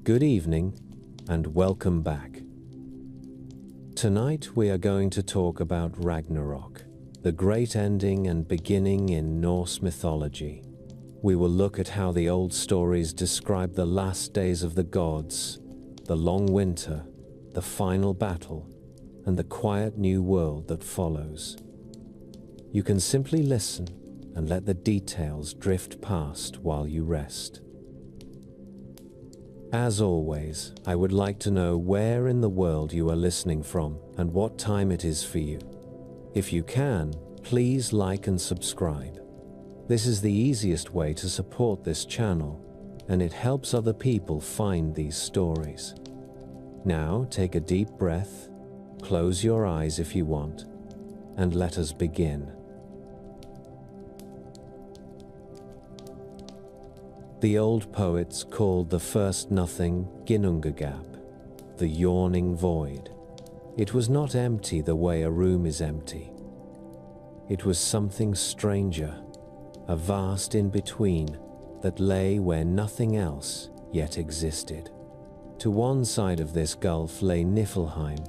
Good evening and welcome back. Tonight we are going to talk about Ragnarök, the great ending and beginning in Norse mythology. We will look at how the old stories describe the last days of the gods, the long winter, the final battle, and the quiet new world that follows. You can simply listen and let the details drift past while you rest. As always, I would like to know where in the world you are listening from and what time it is for you. If you can, please like and subscribe. This is the easiest way to support this channel, and it helps other people find these stories. Now take a deep breath, close your eyes if you want, and let us begin. The old poets called the first nothing Ginnungagap, the yawning void. It was not empty the way a room is empty. It was something stranger, a vast in-between that lay where nothing else yet existed. To one side of this gulf lay Niflheim,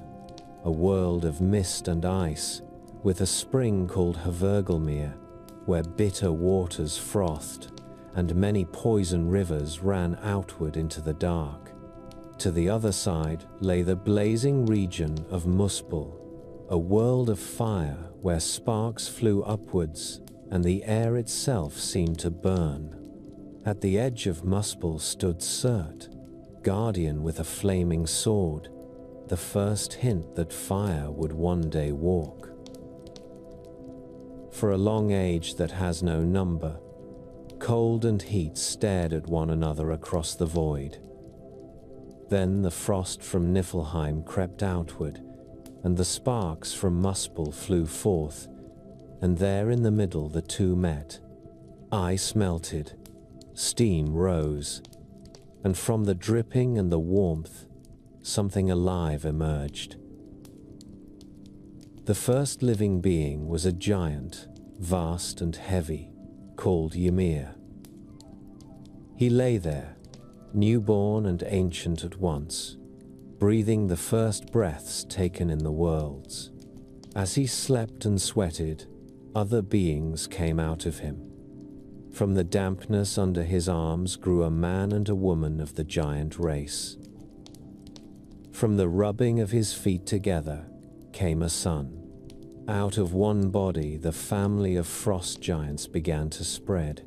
a world of mist and ice, with a spring called Hvergelmere, where bitter waters frothed and many poison rivers ran outward into the dark. To the other side lay the blazing region of Muspel, a world of fire where sparks flew upwards and the air itself seemed to burn. At the edge of Muspel stood Surt, guardian with a flaming sword, the first hint that fire would one day walk. For a long age that has no number, cold and heat stared at one another across the void. Then the frost from Niflheim crept outward, and the sparks from Muspel flew forth, and there in the middle the two met. Ice melted, steam rose, and from the dripping and the warmth, something alive emerged. The first living being was a giant, vast and heavy, called Ymir. He lay there, newborn and ancient at once, breathing the first breaths taken in the worlds. As he slept and sweated, other beings came out of him. From the dampness under his arms grew a man and a woman of the giant race. From the rubbing of his feet together came a son. Out of one body the family of frost giants began to spread,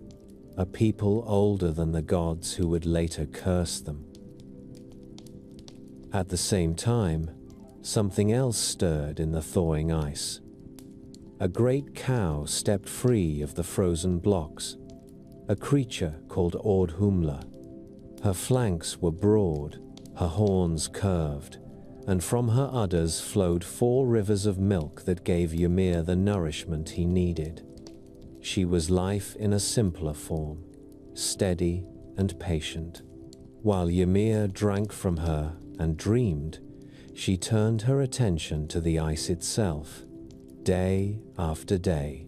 a people older than the gods who would later curse them. At the same time, something else stirred in the thawing ice. A great cow stepped free of the frozen blocks, a creature called Ordhumla. Her flanks were broad, her horns curved, and from her udders flowed 4 rivers of milk that gave Ymir the nourishment he needed. She was life in a simpler form, steady and patient. While Ymir drank from her and dreamed, she turned her attention to the ice itself. Day after day,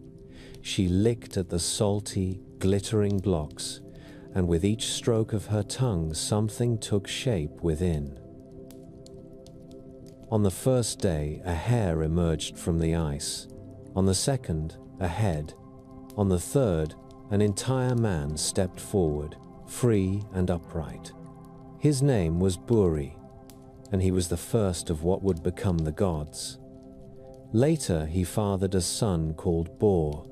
she licked at the salty, glittering blocks, and with each stroke of her tongue something took shape within. On the first day, a hare emerged from the ice. On the second, a head. On the third, an entire man stepped forward, free and upright. His name was Buri, and he was the first of what would become the gods. Later, he fathered a son called Bor,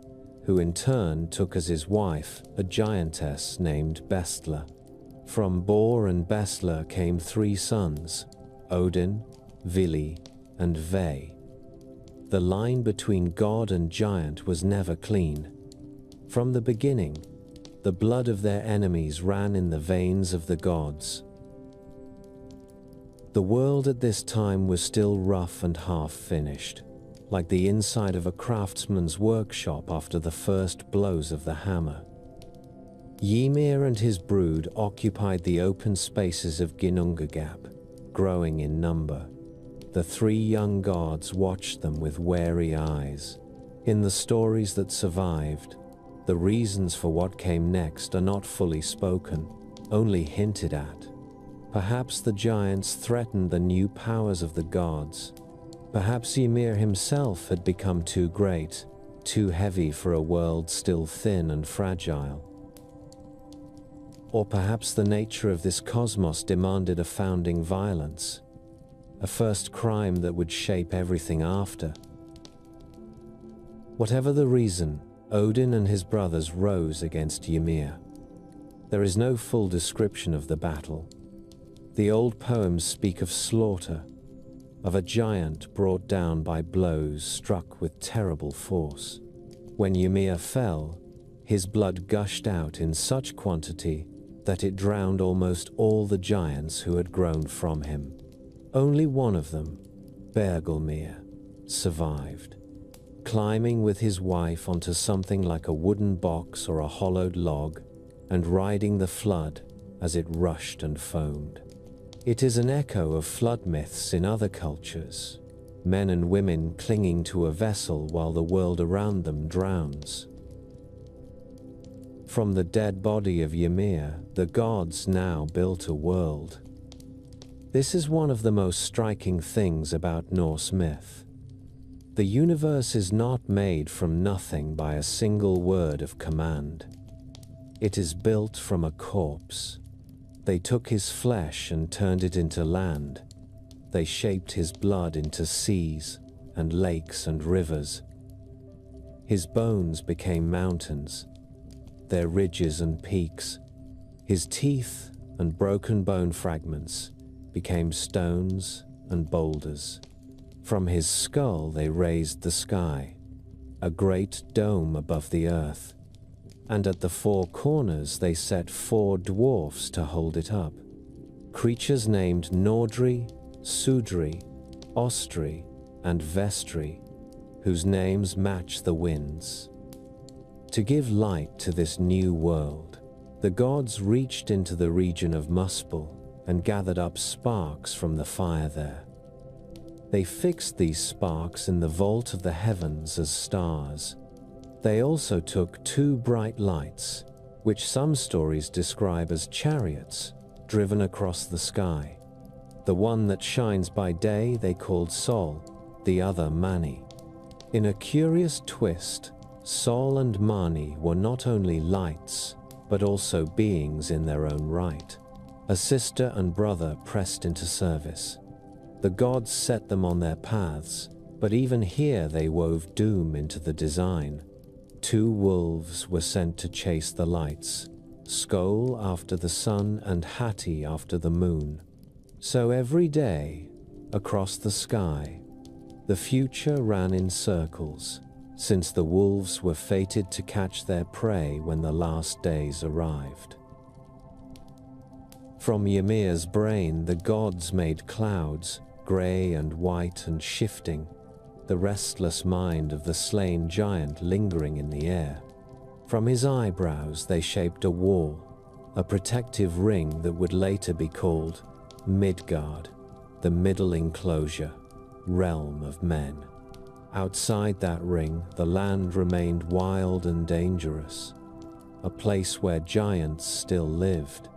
who in turn took as his wife a giantess named Bestla. From Bor and Bestla came 3 sons, Odin, Vili, and Ve. The line between god and giant was never clean. From the beginning, the blood of their enemies ran in the veins of the gods. The world at this time was still rough and half-finished, like the inside of a craftsman's workshop after the first blows of the hammer. Ymir and his brood occupied the open spaces of Ginnungagap, growing in number. The 3 young gods watched them with wary eyes. In the stories that survived, the reasons for what came next are not fully spoken, only hinted at. Perhaps the giants threatened the new powers of the gods. Perhaps Ymir himself had become too great, too heavy for a world still thin and fragile. Or perhaps the nature of this cosmos demanded a founding violence, a first crime that would shape everything after. Whatever the reason, Odin and his brothers rose against Ymir. There is no full description of the battle. The old poems speak of slaughter, of a giant brought down by blows struck with terrible force. When Ymir fell, his blood gushed out in such quantity that it drowned almost all the giants who had grown from him. Only one of them, Bergelmir, survived, climbing with his wife onto something like a wooden box or a hollowed log and riding the flood as it rushed and foamed. It is an echo of flood myths in other cultures, men and women clinging to a vessel while the world around them drowns. From the dead body of Ymir, the gods now built a world. This is one of the most striking things about Norse myth. The universe is not made from nothing by a single word of command. It is built from a corpse. They took his flesh and turned it into land. They shaped his blood into seas and lakes and rivers. His bones became mountains, their ridges and peaks. His teeth and broken bone fragments became stones and boulders. From his skull they raised the sky, a great dome above the earth. And at the four corners they set 4 dwarfs to hold it up, creatures named Nordri, Sudri, Ostri, and Vestri, whose names match the winds. To give light to this new world, the gods reached into the region of Muspel and gathered up sparks from the fire there. They fixed these sparks in the vault of the heavens as stars. They also took 2 bright lights, which some stories describe as chariots, driven across the sky. The one that shines by day they called Sol, the other Mani. In a curious twist, Sol and Mani were not only lights, but also beings in their own right. A sister and brother pressed into service. The gods set them on their paths, but even here they wove doom into the design. 2 wolves were sent to chase the lights, Skoll after the sun and Hati after the moon. So every day, across the sky, the future ran in circles, since the wolves were fated to catch their prey when the last days arrived. From Ymir's brain, the gods made clouds, grey and white and shifting, the restless mind of the slain giant lingering in the air. From his eyebrows they shaped a wall, a protective ring that would later be called Midgard, the middle enclosure, realm of men. Outside that ring, the land remained wild and dangerous, a place where giants still lived.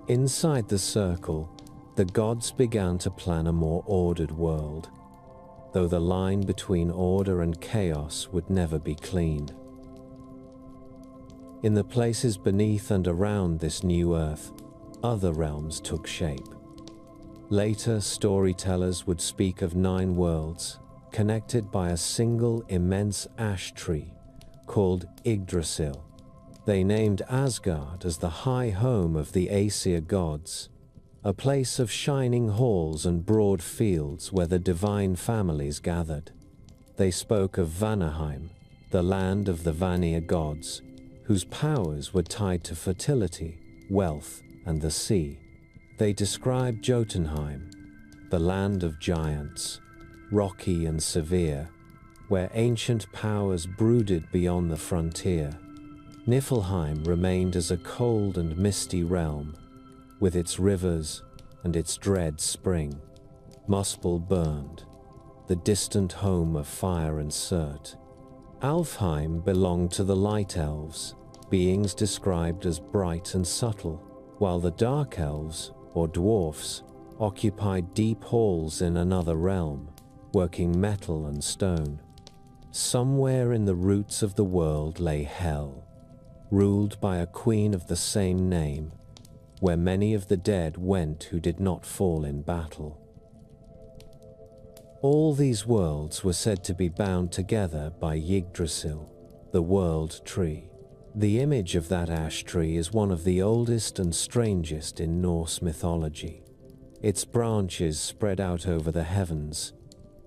Inside the circle, the gods began to plan a more ordered world, though the line between order and chaos would never be clean. In the places beneath and around this new earth, other realms took shape. Later, storytellers would speak of 9 worlds, connected by a single immense ash tree called Yggdrasil. They named Asgard as the high home of the Aesir gods, a place of shining halls and broad fields where the divine families gathered. They spoke of Vanaheim, the land of the Vanir gods, whose powers were tied to fertility, wealth, and the sea. They described Jotunheim, the land of giants, rocky and severe, where ancient powers brooded beyond the frontier. Niflheim remained as a cold and misty realm, with its rivers and its dread spring. Muspel burned, the distant home of fire and Surt. Alfheim belonged to the light elves, beings described as bright and subtle, while the dark elves, or dwarfs, occupied deep halls in another realm, working metal and stone. Somewhere in the roots of the world lay Hell, ruled by a queen of the same name, where many of the dead went who did not fall in battle. All these worlds were said to be bound together by Yggdrasil, the world tree. The image of that ash tree is one of the oldest and strangest in Norse mythology. Its branches spread out over the heavens,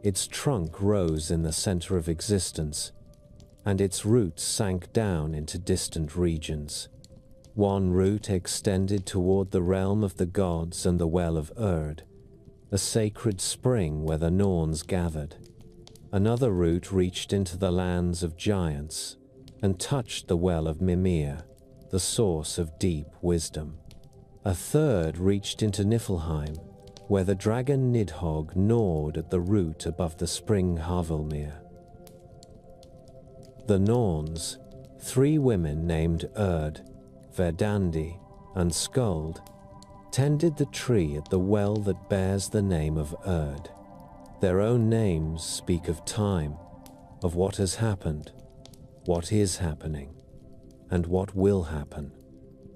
its trunk rose in the center of existence, and its roots sank down into distant regions. One root extended toward the realm of the gods and the well of Urd, a sacred spring where the Norns gathered. Another root reached into the lands of giants and touched the well of Mimir, the source of deep wisdom. A third reached into Niflheim, where the dragon Nidhogg gnawed at the root above the spring Havelmir. The Norns, 3 women named Urd, Verdandi, and Skuld, tended the tree at the well that bears the name of Urd. Their own names speak of time, of what has happened, what is happening, and what will happen.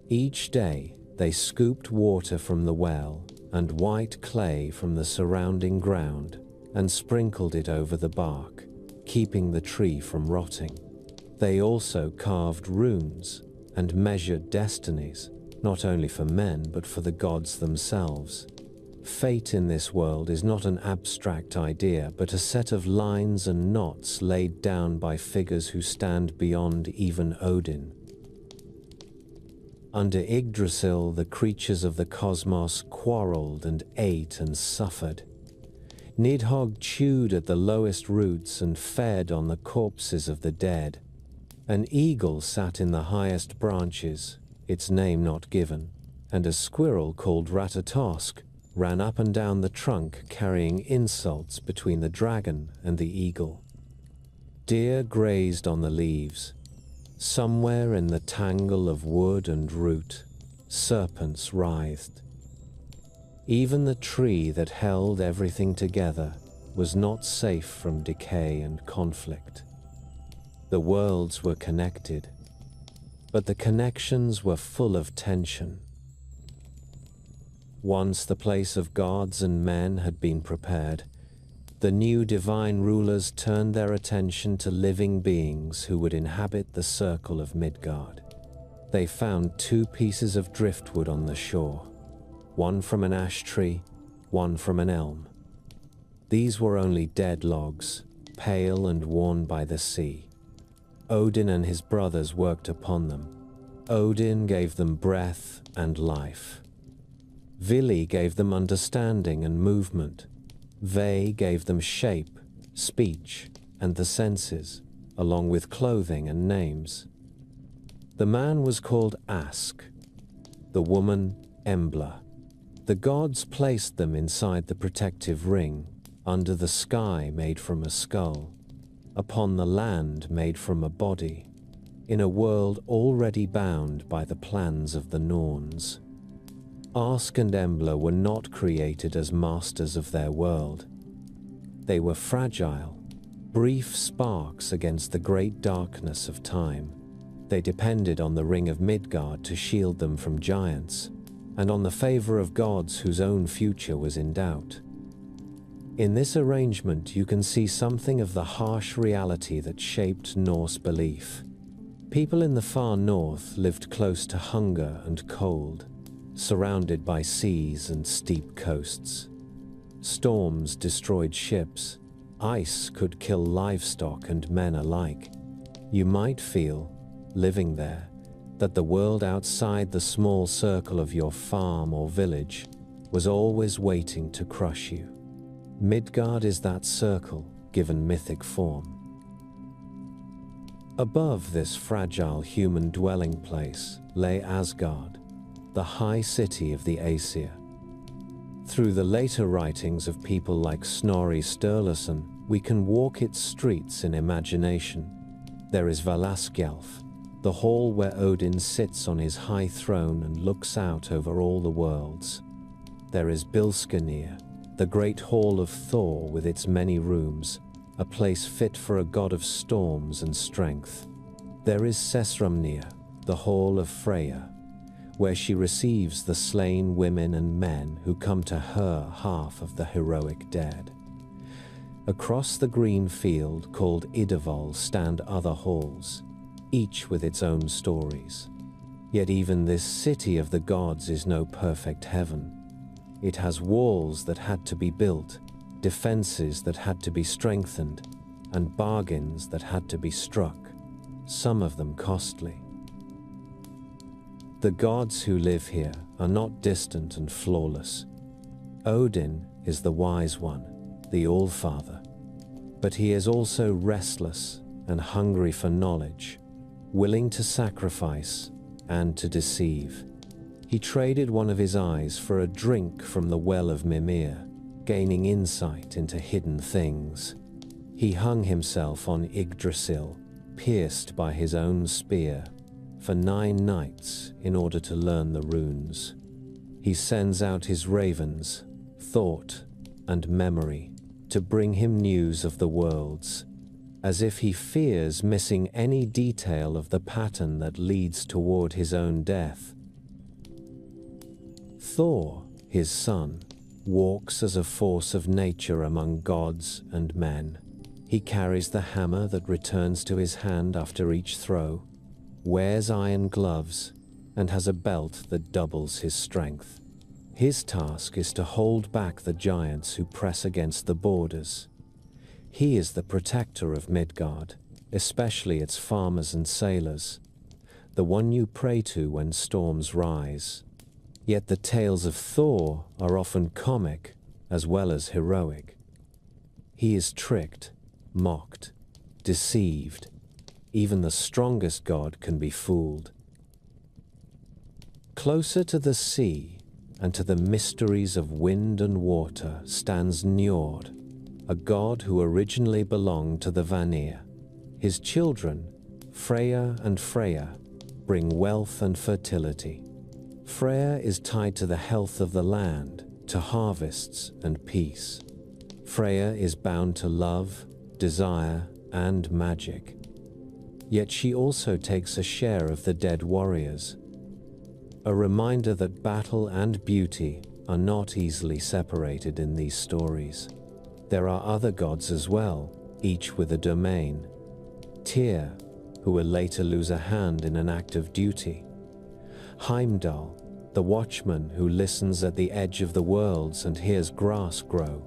Each day, they scooped water from the well and white clay from the surrounding ground and sprinkled it over the bark, keeping the tree from rotting. They also carved runes and measured destinies, not only for men but for the gods themselves. Fate in this world is not an abstract idea, but a set of lines and knots laid down by figures who stand beyond even Odin. Under Yggdrasil, the creatures of the cosmos quarreled and ate and suffered. Nidhogg chewed at the lowest roots and fed on the corpses of the dead. An eagle sat in the highest branches, its name not given, and a squirrel called Ratatosk ran up and down the trunk carrying insults between the dragon and the eagle. Deer grazed on the leaves. Somewhere in the tangle of wood and root, serpents writhed. Even the tree that held everything together was not safe from decay and conflict. The worlds were connected, but the connections were full of tension. Once the place of gods and men had been prepared, the new divine rulers turned their attention to living beings who would inhabit the circle of Midgard. They found 2 pieces of driftwood on the shore, one from an ash tree, one from an elm. These were only dead logs, pale and worn by the sea. Odin and his brothers worked upon them. Odin gave them breath and life. Vili gave them understanding and movement. Ve gave them shape, speech, and the senses, along with clothing and names. The man was called Ask, the woman Embla. The gods placed them inside the protective ring, under the sky made from a skull, upon the land made from a body, in a world already bound by the plans of the Norns. Ask and Embla were not created as masters of their world. They were fragile, brief sparks against the great darkness of time. They depended on the ring of Midgard to shield them from giants, and on the favor of gods whose own future was in doubt. In this arrangement, you can see something of the harsh reality that shaped Norse belief. People in the far north lived close to hunger and cold, surrounded by seas and steep coasts. Storms destroyed ships. Ice could kill livestock and men alike. You might feel, living there, that the world outside the small circle of your farm or village was always waiting to crush you. Midgard is that circle, given mythic form. Above this fragile human dwelling place lay Asgard, the high city of the Aesir. Through the later writings of people like Snorri Sturluson, we can walk its streets in imagination. There is Valaskjalf, the hall where Odin sits on his high throne and looks out over all the worlds. There is Bilskirnir, the great hall of Thor with its many rooms, a place fit for a god of storms and strength. There is Sesrumnir, the hall of Freya, where she receives the slain women and men who come to her half of the heroic dead. Across the green field called Idavol stand other halls, each with its own stories. Yet even this city of the gods is no perfect heaven. It has walls that had to be built, defenses that had to be strengthened, and bargains that had to be struck, some of them costly. The gods who live here are not distant and flawless. Odin is the wise one, the All-Father, but he is also restless and hungry for knowledge, willing to sacrifice and to deceive. He traded one of his eyes for a drink from the well of Mimir, gaining insight into hidden things. He hung himself on Yggdrasil, pierced by his own spear, for 9 nights in order to learn the runes. He sends out his ravens, thought and memory, to bring him news of the worlds, as if he fears missing any detail of the pattern that leads toward his own death. Thor, his son, walks as a force of nature among gods and men. He carries the hammer that returns to his hand after each throw, wears iron gloves, and has a belt that doubles his strength. His task is to hold back the giants who press against the borders. He is the protector of Midgard, especially its farmers and sailors, the one you pray to when storms rise. Yet the tales of Thor are often comic as well as heroic. He is tricked, mocked, deceived. Even the strongest god can be fooled. Closer to the sea and to the mysteries of wind and water stands Njord, a god who originally belonged to the Vanir. His children, Freya and Freya, bring wealth and fertility. Freya is tied to the health of the land, to harvests and peace. Freya is bound to love, desire, and magic. Yet she also takes a share of the dead warriors. A reminder that battle and beauty are not easily separated in these stories. There are other gods as well, each with a domain. Tyr, who will later lose a hand in an act of duty. Heimdall, the watchman who listens at the edge of the worlds and hears grass grow.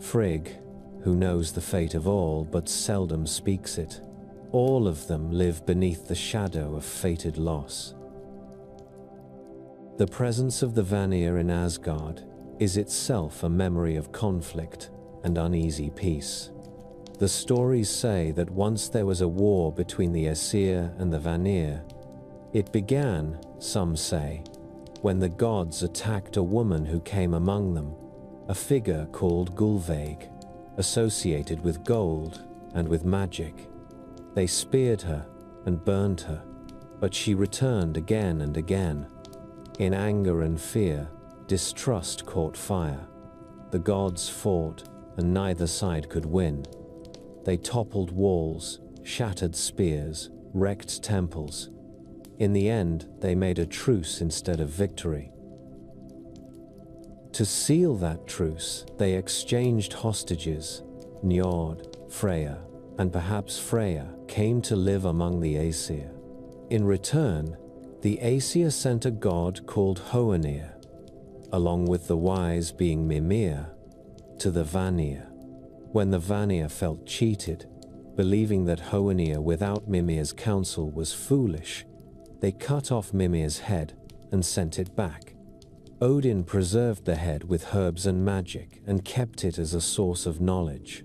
Frigg, who knows the fate of all but seldom speaks it. All of them live beneath the shadow of fated loss. The presence of the Vanir in Asgard is itself a memory of conflict and uneasy peace. The stories say that once there was a war between the Aesir and the Vanir. It began, some say, when the gods attacked a woman who came among them, a figure called Gulveig, associated with gold and with magic. They speared her and burned her, but she returned again and again. In anger and fear, distrust caught fire. The gods fought, and neither side could win. They toppled walls, shattered spears, wrecked temples. In the end, they made a truce instead of victory. To seal that truce, they exchanged hostages. Njord, Freya, and perhaps Freya came to live among the Aesir. In return, the Aesir sent a god called Hoenir, along with the wise being Mimir, to the Vanir. When the Vanir felt cheated, believing that Hoenir without Mimir's counsel was foolish, they cut off Mimir's head and sent it back. Odin preserved the head with herbs and magic and kept it as a source of knowledge.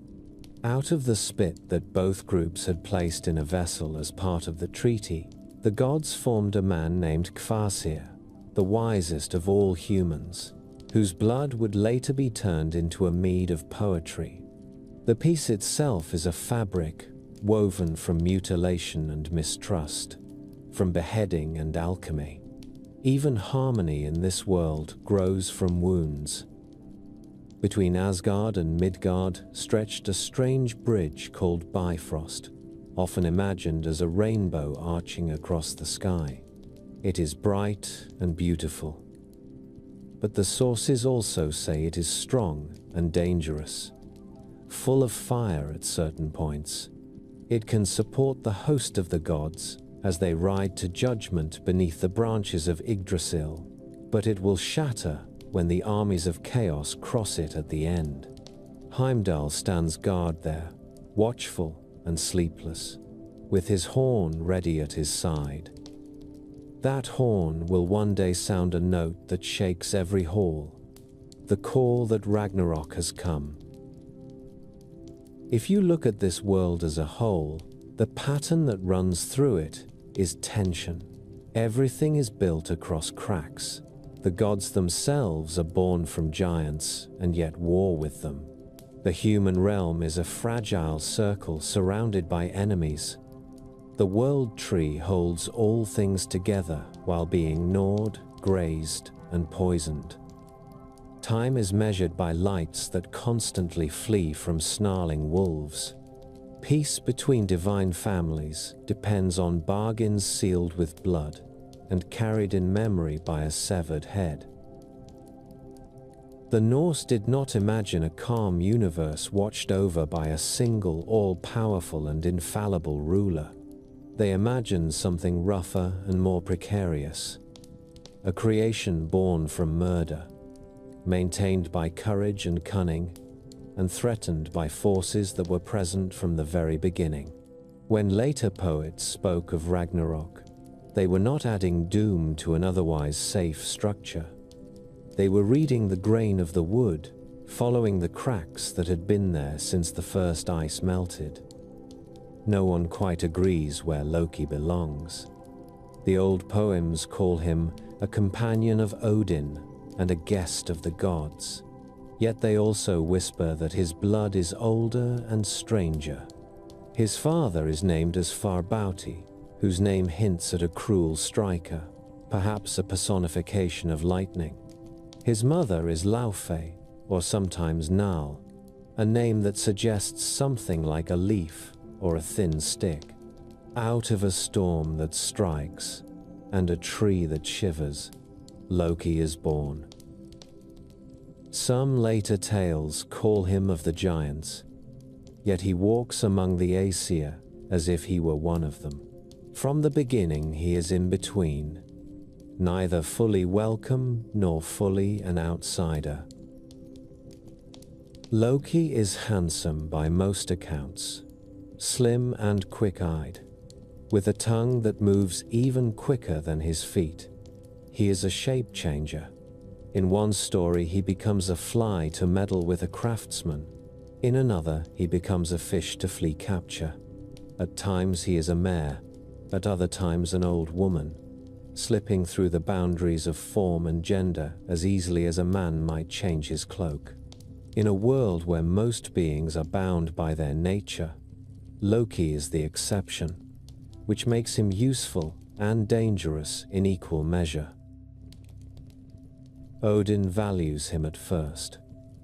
Out of the spit that both groups had placed in a vessel as part of the treaty, the gods formed a man named Kvasir, the wisest of all humans, whose blood would later be turned into a mead of poetry. The piece itself is a fabric woven from mutilation and mistrust, from beheading and alchemy. Even harmony in this world grows from wounds. Between Asgard and Midgard stretched a strange bridge called Bifrost, often imagined as a rainbow arching across the sky. It is bright and beautiful. But the sources also say it is strong and dangerous, full of fire at certain points. It can support the host of the gods as they ride to judgment beneath the branches of Yggdrasil, but it will shatter when the armies of chaos cross it at the end. Heimdall stands guard there, watchful and sleepless, with his horn ready at his side. That horn will one day sound a note that shakes every hall, the call that Ragnarök has come. If you look at this world as a whole, the pattern that runs through it is tension. Everything is built across cracks. The gods themselves are born from giants and yet war with them. The human realm is a fragile circle surrounded by enemies. The world tree holds all things together while being gnawed, grazed, and poisoned. Time is measured by lights that constantly flee from snarling wolves. Peace between divine families depends on bargains sealed with blood and carried in memory by a severed head. The Norse did not imagine a calm universe watched over by a single, all-powerful and infallible ruler. They imagined something rougher and more precarious, a creation born from murder, maintained by courage and cunning, and threatened by forces that were present from the very beginning. When later poets spoke of Ragnarök, they were not adding doom to an otherwise safe structure. They were reading the grain of the wood, following the cracks that had been there since the first ice melted. No one quite agrees where Loki belongs. The old poems call him a companion of Odin and a guest of the gods. Yet they also whisper that his blood is older and stranger. His father is named as Farbauti, whose name hints at a cruel striker, perhaps a personification of lightning. His mother is Laufey, or sometimes Nal, a name that suggests something like a leaf or a thin stick. Out of a storm that strikes and a tree that shivers, Loki is born. Some later tales call him of the giants, yet he walks among the Aesir as if he were one of them. From the beginning he is in between, neither fully welcome nor fully an outsider. Loki is handsome by most accounts, slim and quick-eyed, with a tongue that moves even quicker than his feet. He is a shape changer. In one story, he becomes a fly to meddle with a craftsman. In another, he becomes a fish to flee capture. At times, he is a mare, at other times an old woman, slipping through the boundaries of form and gender as easily as a man might change his cloak. In a world where most beings are bound by their nature, Loki is the exception, which makes him useful and dangerous in equal measure. Odin values him at first.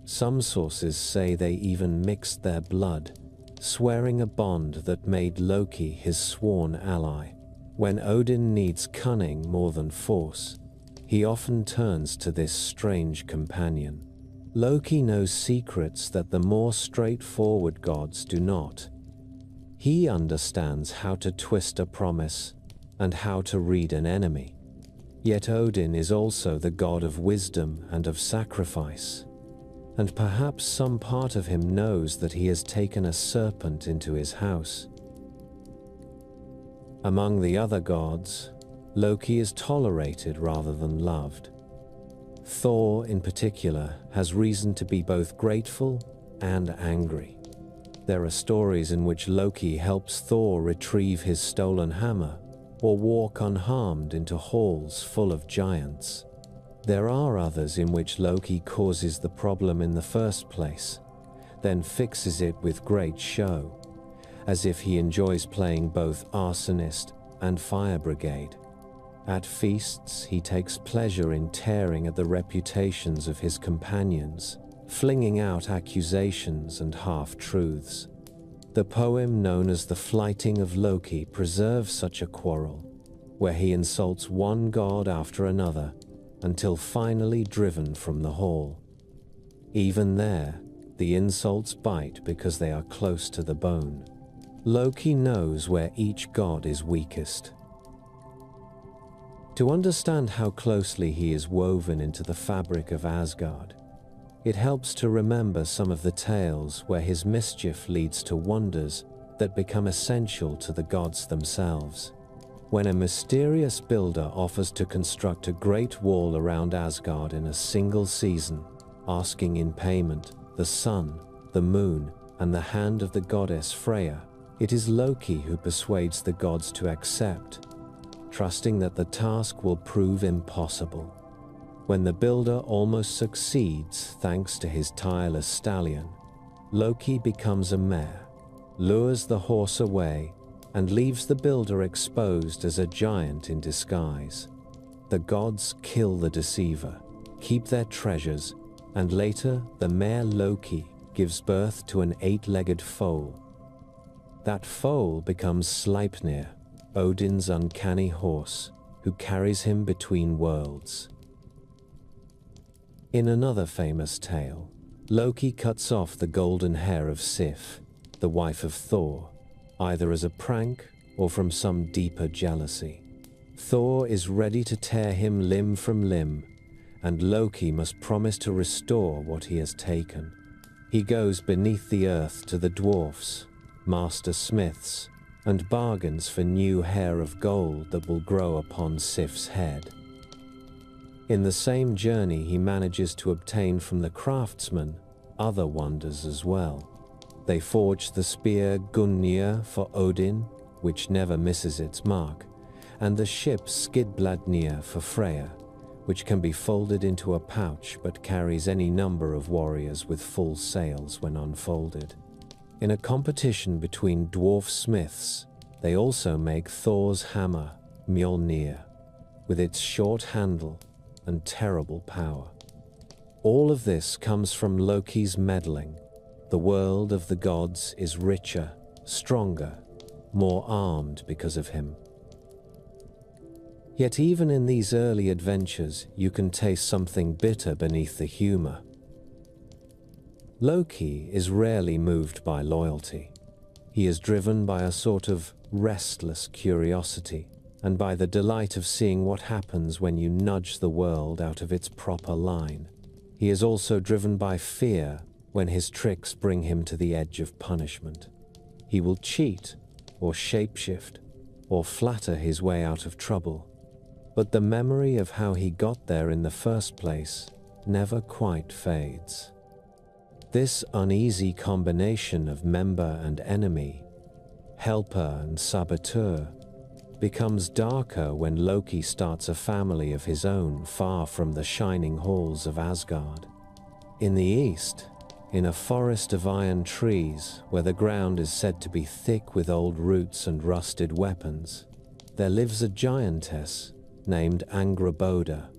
Some sources say they even mixed their blood, swearing a bond that made Loki his sworn ally. When Odin needs cunning more than force, he often turns to this strange companion. Loki knows secrets that the more straightforward gods do not. He understands how to twist a promise and how to read an enemy. Yet Odin is also the god of wisdom and of sacrifice, and perhaps some part of him knows that he has taken a serpent into his house. Among the other gods, Loki is tolerated rather than loved. Thor, in particular, has reason to be both grateful and angry. There are stories in which Loki helps Thor retrieve his stolen hammer or walk unharmed into halls full of giants. There are others in which Loki causes the problem in the first place, then fixes it with great show, as if he enjoys playing both arsonist and fire brigade. At feasts, he takes pleasure in tearing at the reputations of his companions, flinging out accusations and half-truths. The poem known as the Flyting of Loki preserves such a quarrel, where he insults one god after another until finally driven from the hall. Even there, the insults bite because they are close to the bone. Loki knows where each god is weakest. To understand how closely he is woven into the fabric of Asgard, it helps to remember some of the tales where his mischief leads to wonders that become essential to the gods themselves. When a mysterious builder offers to construct a great wall around Asgard in a single season, asking in payment the sun, the moon, and the hand of the goddess Freya, it is Loki who persuades the gods to accept, trusting that the task will prove impossible. When the builder almost succeeds thanks to his tireless stallion, Loki becomes a mare, lures the horse away, and leaves the builder exposed as a giant in disguise. The gods kill the deceiver, keep their treasures, and later the mare Loki gives birth to an 8-legged foal. That foal becomes Sleipnir, Odin's uncanny horse, who carries him between worlds. In another famous tale, Loki cuts off the golden hair of Sif, the wife of Thor, either as a prank or from some deeper jealousy. Thor is ready to tear him limb from limb, and Loki must promise to restore what he has taken. He goes beneath the earth to the dwarfs, master smiths, and bargains for new hair of gold that will grow upon Sif's head. In the same journey, he manages to obtain from the craftsmen other wonders as well. They forge the spear Gungnir for Odin, which never misses its mark, and the ship Skidbladnir for Freya, which can be folded into a pouch but carries any number of warriors with full sails when unfolded. In a competition between dwarf smiths, they also make Thor's hammer, Mjolnir, with its short handle and terrible power. All of this comes from Loki's meddling. The world of the gods is richer, stronger, more armed because of him. Yet even in these early adventures, you can taste something bitter beneath the humor. Loki is rarely moved by loyalty. He is driven by a sort of restless curiosity, and by the delight of seeing what happens when you nudge the world out of its proper line. He is also driven by fear when his tricks bring him to the edge of punishment. He will cheat, or shapeshift, or flatter his way out of trouble. But the memory of how he got there in the first place never quite fades. This uneasy combination of member and enemy, helper and saboteur, becomes darker when Loki starts a family of his own far from the shining halls of Asgard. In the east, in a forest of iron trees where the ground is said to be thick with old roots and rusted weapons, there lives a giantess named Angrboda.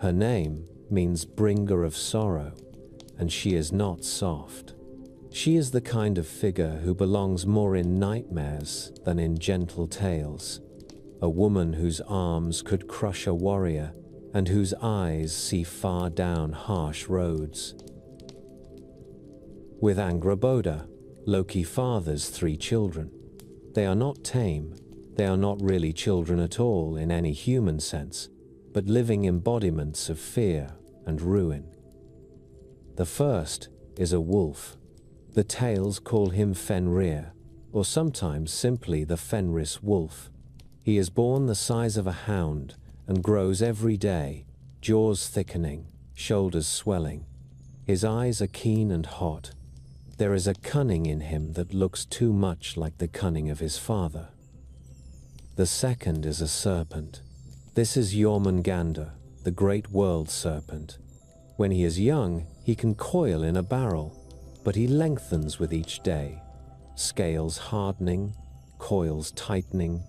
Her name means bringer of sorrow, and she is not soft. She is the kind of figure who belongs more in nightmares than in gentle tales, a woman whose arms could crush a warrior and whose eyes see far down harsh roads. With Angrboda, Loki fathers 3 children. They are not tame, they are not really children at all in any human sense, but living embodiments of fear and ruin. The first is a wolf. The tales call him Fenrir, or sometimes simply the Fenris wolf. He is born the size of a hound and grows every day, jaws thickening, shoulders swelling. His eyes are keen and hot. There is a cunning in him that looks too much like the cunning of his father. The second is a serpent. This is Jormungandr, the great world serpent. When he is young, he can coil in a barrel, but he lengthens with each day, scales hardening, coils tightening,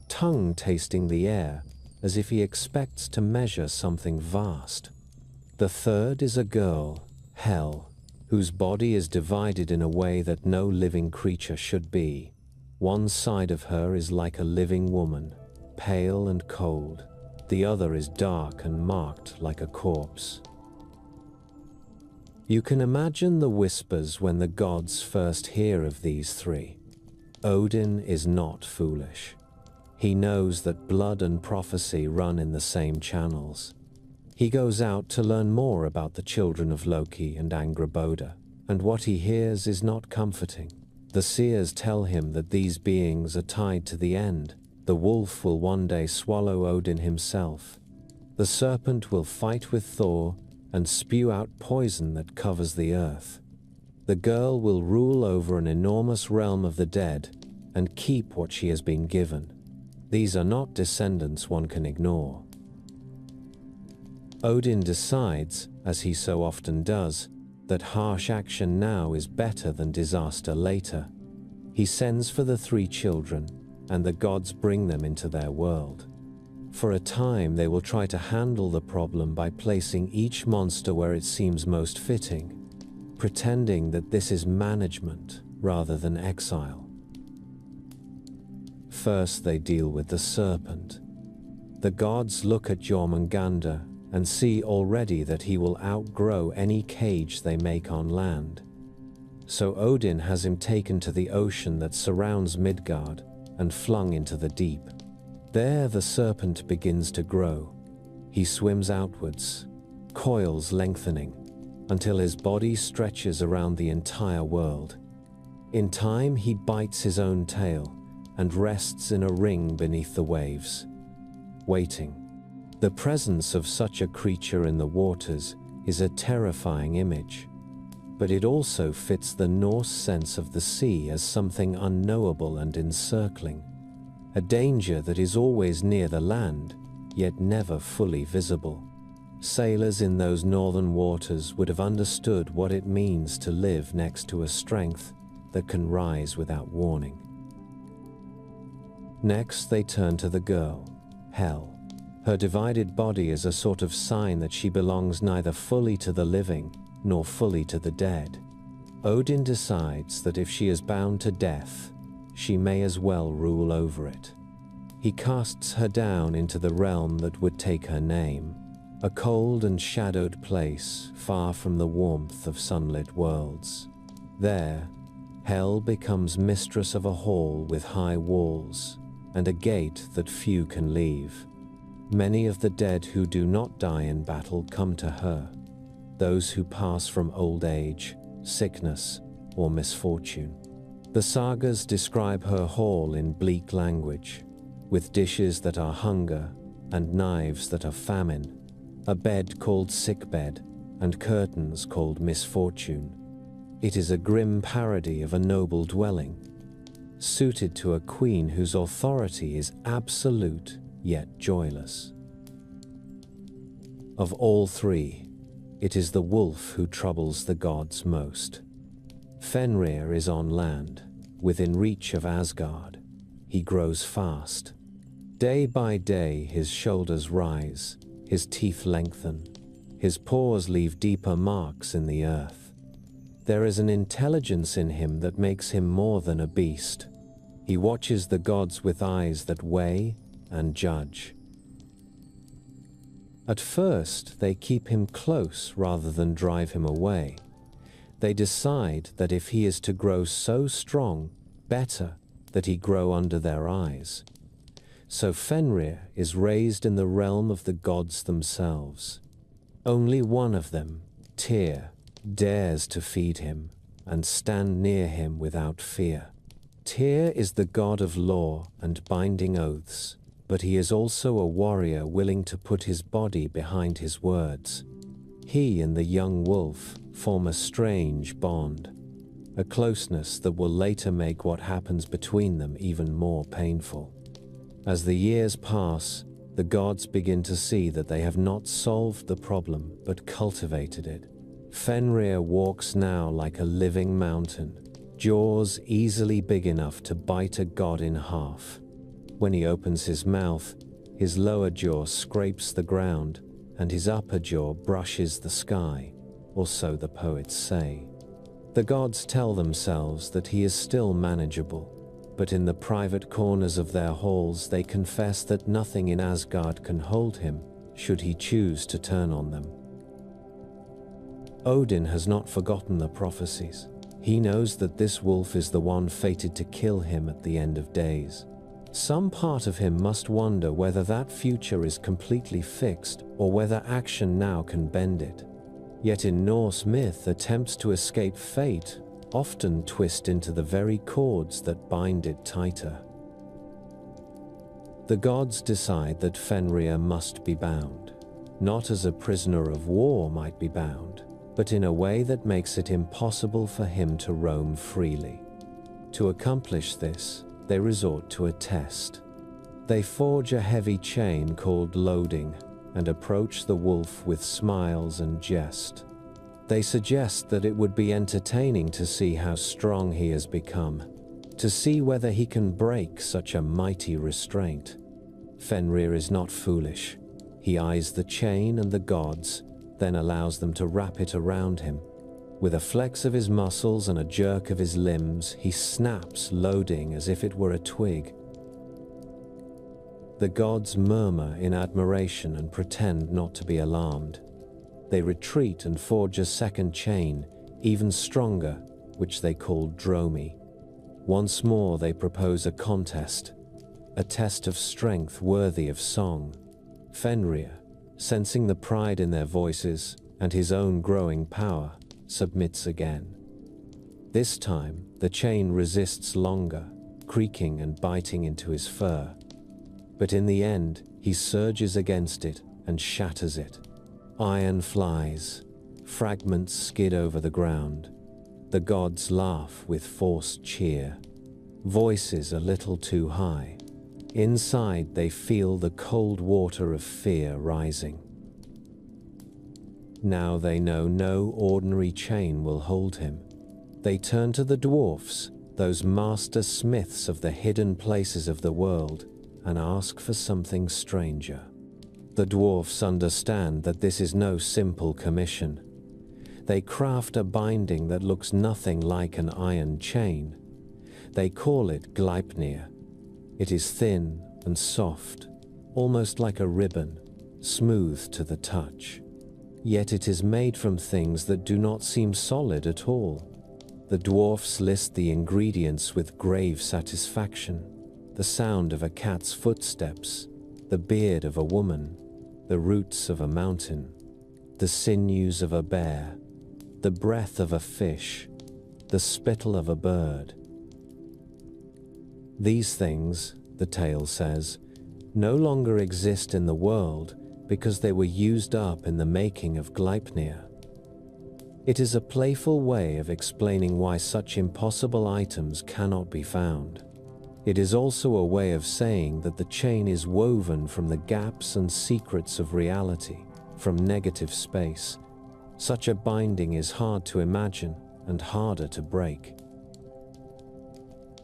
tongue tasting the air, as if he expects to measure something vast. The third is a girl, Hel, whose body is divided in a way that no living creature should be. One side of her is like a living woman, pale and cold. The other is dark and marked like a corpse. You can imagine the whispers when the gods first hear of these three. Odin is not foolish. He knows that blood and prophecy run in the same channels. He goes out to learn more about the children of Loki and Angrboda, and what he hears is not comforting. The seers tell him that these beings are tied to the end. The wolf will one day swallow Odin himself. The serpent will fight with Thor and spew out poison that covers the earth. The girl will rule over an enormous realm of the dead and keep what she has been given. These are not descendants one can ignore. Odin decides, as he so often does, that harsh action now is better than disaster later. He sends for the three children, and the gods bring them into their world. For a time they will try to handle the problem by placing each monster where it seems most fitting, pretending that this is management rather than exile. First they deal with the serpent. The gods look at Jormungandr and see already that he will outgrow any cage they make on land. So Odin has him taken to the ocean that surrounds Midgard and flung into the deep. There the serpent begins to grow. He swims outwards, coils lengthening, until his body stretches around the entire world. In time he bites his own tail and rests in a ring beneath the waves, waiting. The presence of such a creature in the waters is a terrifying image, but it also fits the Norse sense of the sea as something unknowable and encircling, a danger that is always near the land, yet never fully visible. Sailors in those northern waters would have understood what it means to live next to a strength that can rise without warning. Next, they turn to the girl, Hel. Her divided body is a sort of sign that she belongs neither fully to the living nor fully to the dead. Odin decides that if she is bound to death, she may as well rule over it. He casts her down into the realm that would take her name, a cold and shadowed place far from the warmth of sunlit worlds. There, Hel becomes mistress of a hall with high walls and a gate that few can leave. Many of the dead who do not die in battle come to her, those who pass from old age, sickness, or misfortune. The sagas describe her hall in bleak language, with dishes that are hunger and knives that are famine, a bed called sickbed and curtains called misfortune. It is a grim parody of a noble dwelling, suited to a queen whose authority is absolute yet joyless. Of all three, it is the wolf who troubles the gods most. Fenrir is on land, within reach of Asgard. He grows fast. Day by day his shoulders rise, his teeth lengthen, his paws leave deeper marks in the earth. There is an intelligence in him that makes him more than a beast. He watches the gods with eyes that weigh and judge. At first, they keep him close rather than drive him away. They decide that if he is to grow so strong, better that he grow under their eyes. So Fenrir is raised in the realm of the gods themselves. Only one of them, Tyr, dares to feed him and stand near him without fear. Tyr is the god of law and binding oaths, but he is also a warrior willing to put his body behind his words. He and the young wolf form a strange bond, a closeness that will later make what happens between them even more painful. As the years pass, the gods begin to see that they have not solved the problem but cultivated it. Fenrir walks now like a living mountain, jaws easily big enough to bite a god in half. When he opens his mouth, His lower jaw scrapes the ground, and his upper jaw brushes the sky, or so the poets say. The gods tell themselves that he is still manageable, but in the private corners of their halls they confess that nothing in Asgard can hold him, should he choose to turn on them. Odin has not forgotten the prophecies. He knows that this wolf is the one fated to kill him at the end of days. Some part of him must wonder whether that future is completely fixed or whether action now can bend it. Yet in Norse myth, attempts to escape fate often twist into the very cords that bind it tighter. The gods decide that Fenrir must be bound, not as a prisoner of war might be bound, but in a way that makes it impossible for him to roam freely. To accomplish this, they resort to a test. They forge a heavy chain called loading and approach the wolf with smiles and jest. They suggest that it would be entertaining to see how strong he has become, to see whether he can break such a mighty restraint. Fenrir is not foolish. He eyes the chain and the gods, then allows them to wrap it around him. With a flex of his muscles and a jerk of his limbs, he snaps loading as if it were a twig. The gods murmur in admiration and pretend not to be alarmed. They retreat and forge a second chain, even stronger, which they call Dromi. Once more they propose a contest, a test of strength worthy of song. Fenrir, sensing the pride in their voices and his own growing power, submits again. This time, the chain resists longer, creaking and biting into his fur. But in the end, he surges against it and shatters it. Iron flies, fragments skid over the ground. The gods laugh with forced cheer, voices a little too high. Inside they feel the cold water of fear rising. Now they know no ordinary chain will hold him. They turn to the dwarfs, those master smiths of the hidden places of the world, and ask for something stranger. The dwarfs understand that this is no simple commission. They craft a binding that looks nothing like an iron chain. They call it Gleipnir. It is thin and soft, almost like a ribbon, smooth to the touch. Yet it is made from things that do not seem solid at all. The dwarfs list the ingredients with grave satisfaction. The sound of a cat's footsteps, the beard of a woman, the roots of a mountain, the sinews of a bear, the breath of a fish, the spittle of a bird. These things, the tale says, no longer exist in the world because they were used up in the making of Gleipnir. It is a playful way of explaining why such impossible items cannot be found. It is also a way of saying that the chain is woven from the gaps and secrets of reality, from negative space. Such a binding is hard to imagine and harder to break.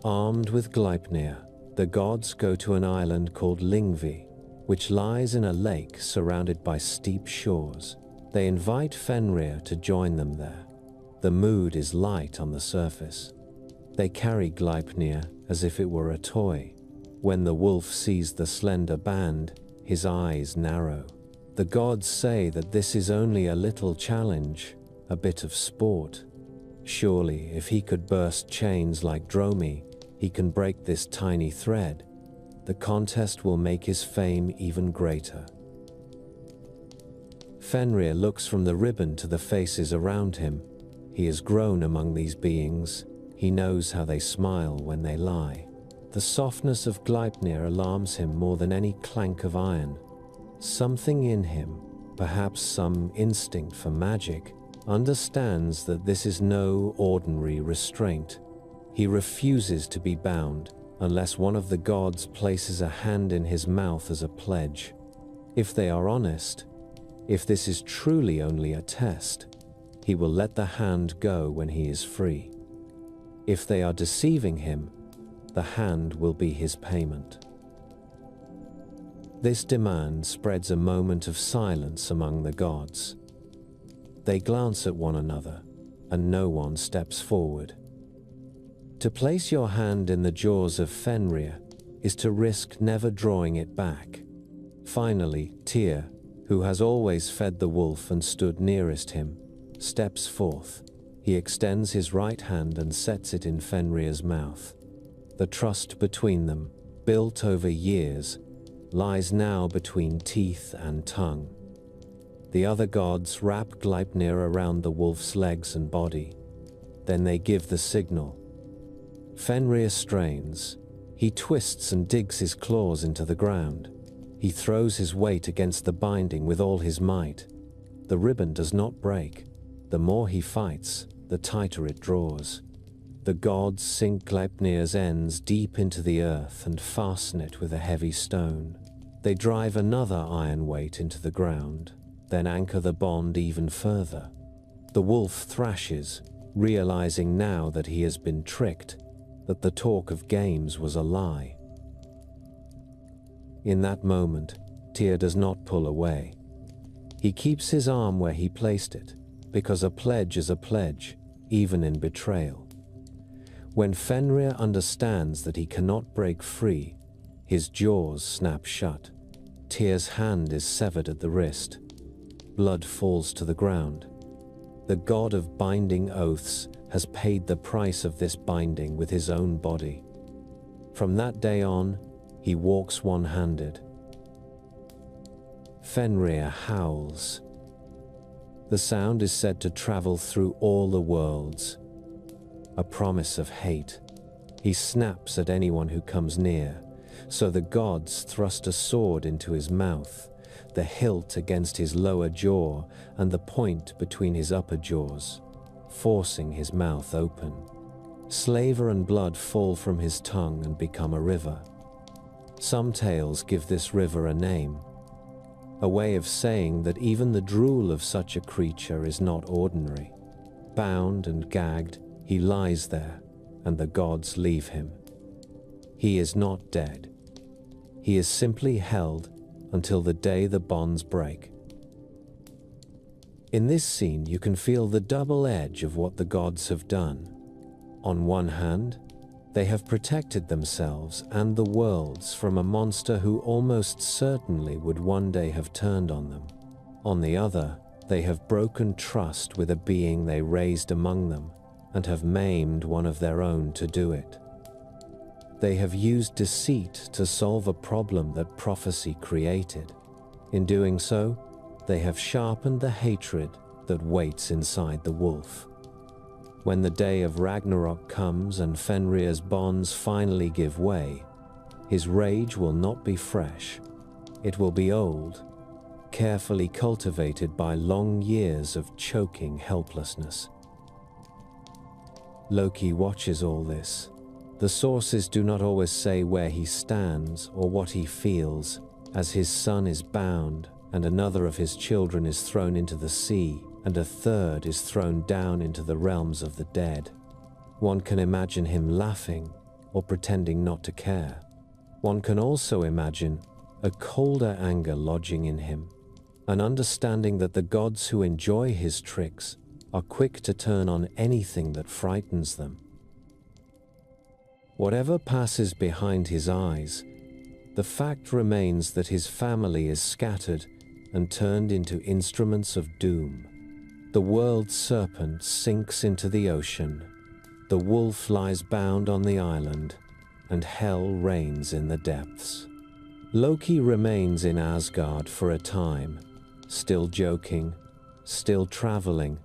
Armed with Gleipnir, the gods go to an island called Lyngvi, which lies in a lake surrounded by steep shores. They invite Fenrir to join them there. The mood is light on the surface. They carry Gleipnir as if it were a toy. When the wolf sees the slender band, his eyes narrow. The gods say that this is only a little challenge, a bit of sport. Surely, if he could burst chains like Dromi, he can break this tiny thread. The contest will make his fame even greater. Fenrir looks from the ribbon to the faces around him. He has grown among these beings. He knows how they smile when they lie. The softness of Gleipnir alarms him more than any clank of iron. Something in him, perhaps some instinct for magic, understands that this is no ordinary restraint. He refuses to be bound unless one of the gods places a hand in his mouth as a pledge. If they are honest, if this is truly only a test, he will let the hand go when he is free. If they are deceiving him, the hand will be his payment. This demand spreads a moment of silence among the gods. They glance at one another, and no one steps forward. To place your hand in the jaws of Fenrir is to risk never drawing it back. Finally, Tyr, who has always fed the wolf and stood nearest him, steps forth. He extends his right hand and sets it in Fenrir's mouth. The trust between them, built over years, lies now between teeth and tongue. The other gods wrap Gleipnir around the wolf's legs and body. Then they give the signal. Fenrir strains. He twists and digs his claws into the ground. He throws his weight against the binding with all his might. The ribbon does not break. The more he fights, the tighter it draws. The gods sink Gleipnir's ends deep into the earth and fasten it with a heavy stone. They drive another iron weight into the ground, then anchor the bond even further. The wolf thrashes, realizing now that he has been tricked, that the talk of games was a lie. In that moment, Tyr does not pull away. He keeps his arm where he placed it, because a pledge is a pledge, even in betrayal. When Fenrir understands that he cannot break free, his jaws snap shut. Tyr's hand is severed at the wrist. Blood falls to the ground. The god of binding oaths has paid the price of this binding with his own body. From that day on, he walks one-handed. Fenrir howls. The sound is said to travel through all the worlds. A promise of hate. He snaps at anyone who comes near, so the gods thrust a sword into his mouth, the hilt against his lower jaw and the point between his upper jaws, forcing his mouth open. Slaver and blood fall from his tongue and become a river. Some tales give this river a name, a way of saying that even the drool of such a creature is not ordinary. Bound and gagged, he lies there, and the gods leave him. He is not dead. He is simply held until the day the bonds break. In this scene, you can feel the double edge of what the gods have done. On one hand, they have protected themselves and the worlds from a monster who almost certainly would one day have turned on them. On the other, they have broken trust with a being they raised among them and have maimed one of their own to do it. They have used deceit to solve a problem that prophecy created. In doing so, they have sharpened the hatred that waits inside the wolf. When the day of Ragnarök comes and Fenrir's bonds finally give way, his rage will not be fresh. It will be old, carefully cultivated by long years of choking helplessness. Loki watches all this. The sources do not always say where he stands or what he feels, as his son is bound and another of his children is thrown into the sea, and a third is thrown down into the realms of the dead. One can imagine him laughing or pretending not to care. One can also imagine a colder anger lodging in him, an understanding that the gods who enjoy his tricks are quick to turn on anything that frightens them. Whatever passes behind his eyes, the fact remains that his family is scattered and turned into instruments of doom. The world serpent sinks into the ocean, the wolf lies bound on the island, and hell reigns in the depths. Loki remains in Asgard for a time, still joking, still traveling,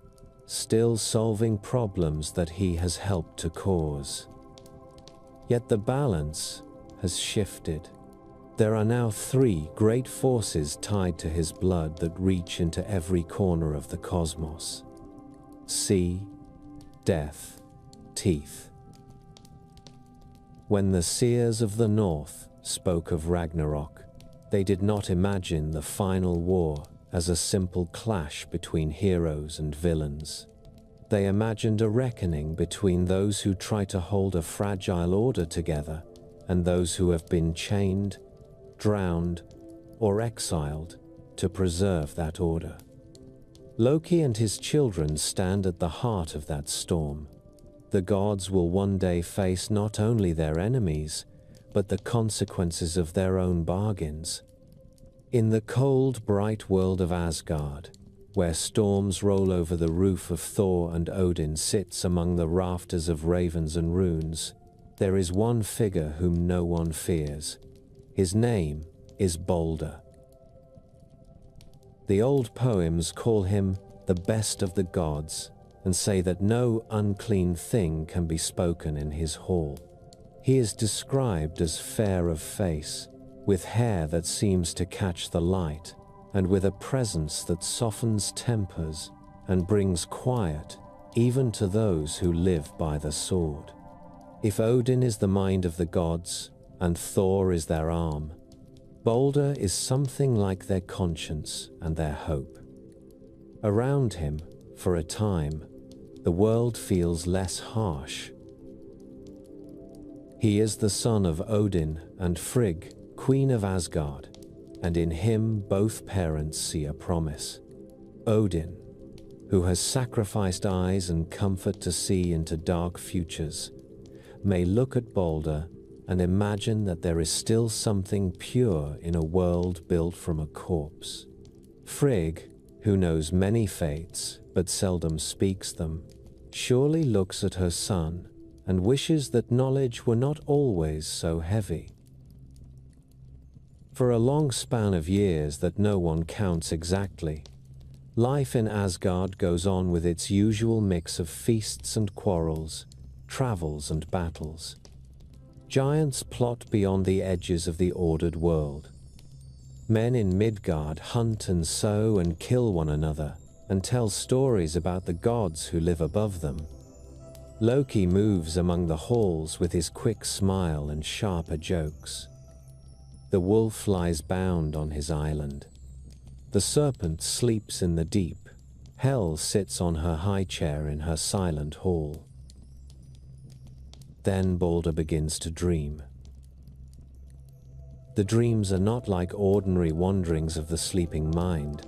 still solving problems that he has helped to cause. Yet the balance has shifted. There are now 3 great forces tied to his blood that reach into every corner of the cosmos: sea, death, teeth. When the seers of the north spoke of Ragnarök, they did not imagine the final war as a simple clash between heroes and villains. They imagined a reckoning between those who try to hold a fragile order together and those who have been chained, drowned, or exiled to preserve that order. Loki and his children stand at the heart of that storm. The gods will one day face not only their enemies, but the consequences of their own bargains. In the cold, bright world of Asgard, where storms roll over the roof of Thor and Odin sits among the rafters of ravens and runes, there is one figure whom no one fears. His name is Balder. The old poems call him the best of the gods and say that no unclean thing can be spoken in his hall. He is described as fair of face, with hair that seems to catch the light, and with a presence that softens tempers and brings quiet even to those who live by the sword. If Odin is the mind of the gods and Thor is their arm, Balder is something like their conscience and their hope. Around him, for a time, the world feels less harsh. He is the son of Odin and Frigg, queen of Asgard, and in him both parents see a promise. Odin, who has sacrificed eyes and comfort to see into dark futures, may look at Balder and imagine that there is still something pure in a world built from a corpse. Frigg, who knows many fates but seldom speaks them, surely looks at her son and wishes that knowledge were not always so heavy. For a long span of years that no one counts exactly, life in Asgard goes on with its usual mix of feasts and quarrels, travels and battles. Giants plot beyond the edges of the ordered world. Men in Midgard hunt and sow and kill one another and tell stories about the gods who live above them. Loki moves among the halls with his quick smile and sharper jokes. The wolf lies bound on his island. The serpent sleeps in the deep. Hel sits on her high chair in her silent hall. Then Balder begins to dream. The dreams are not like ordinary wanderings of the sleeping mind.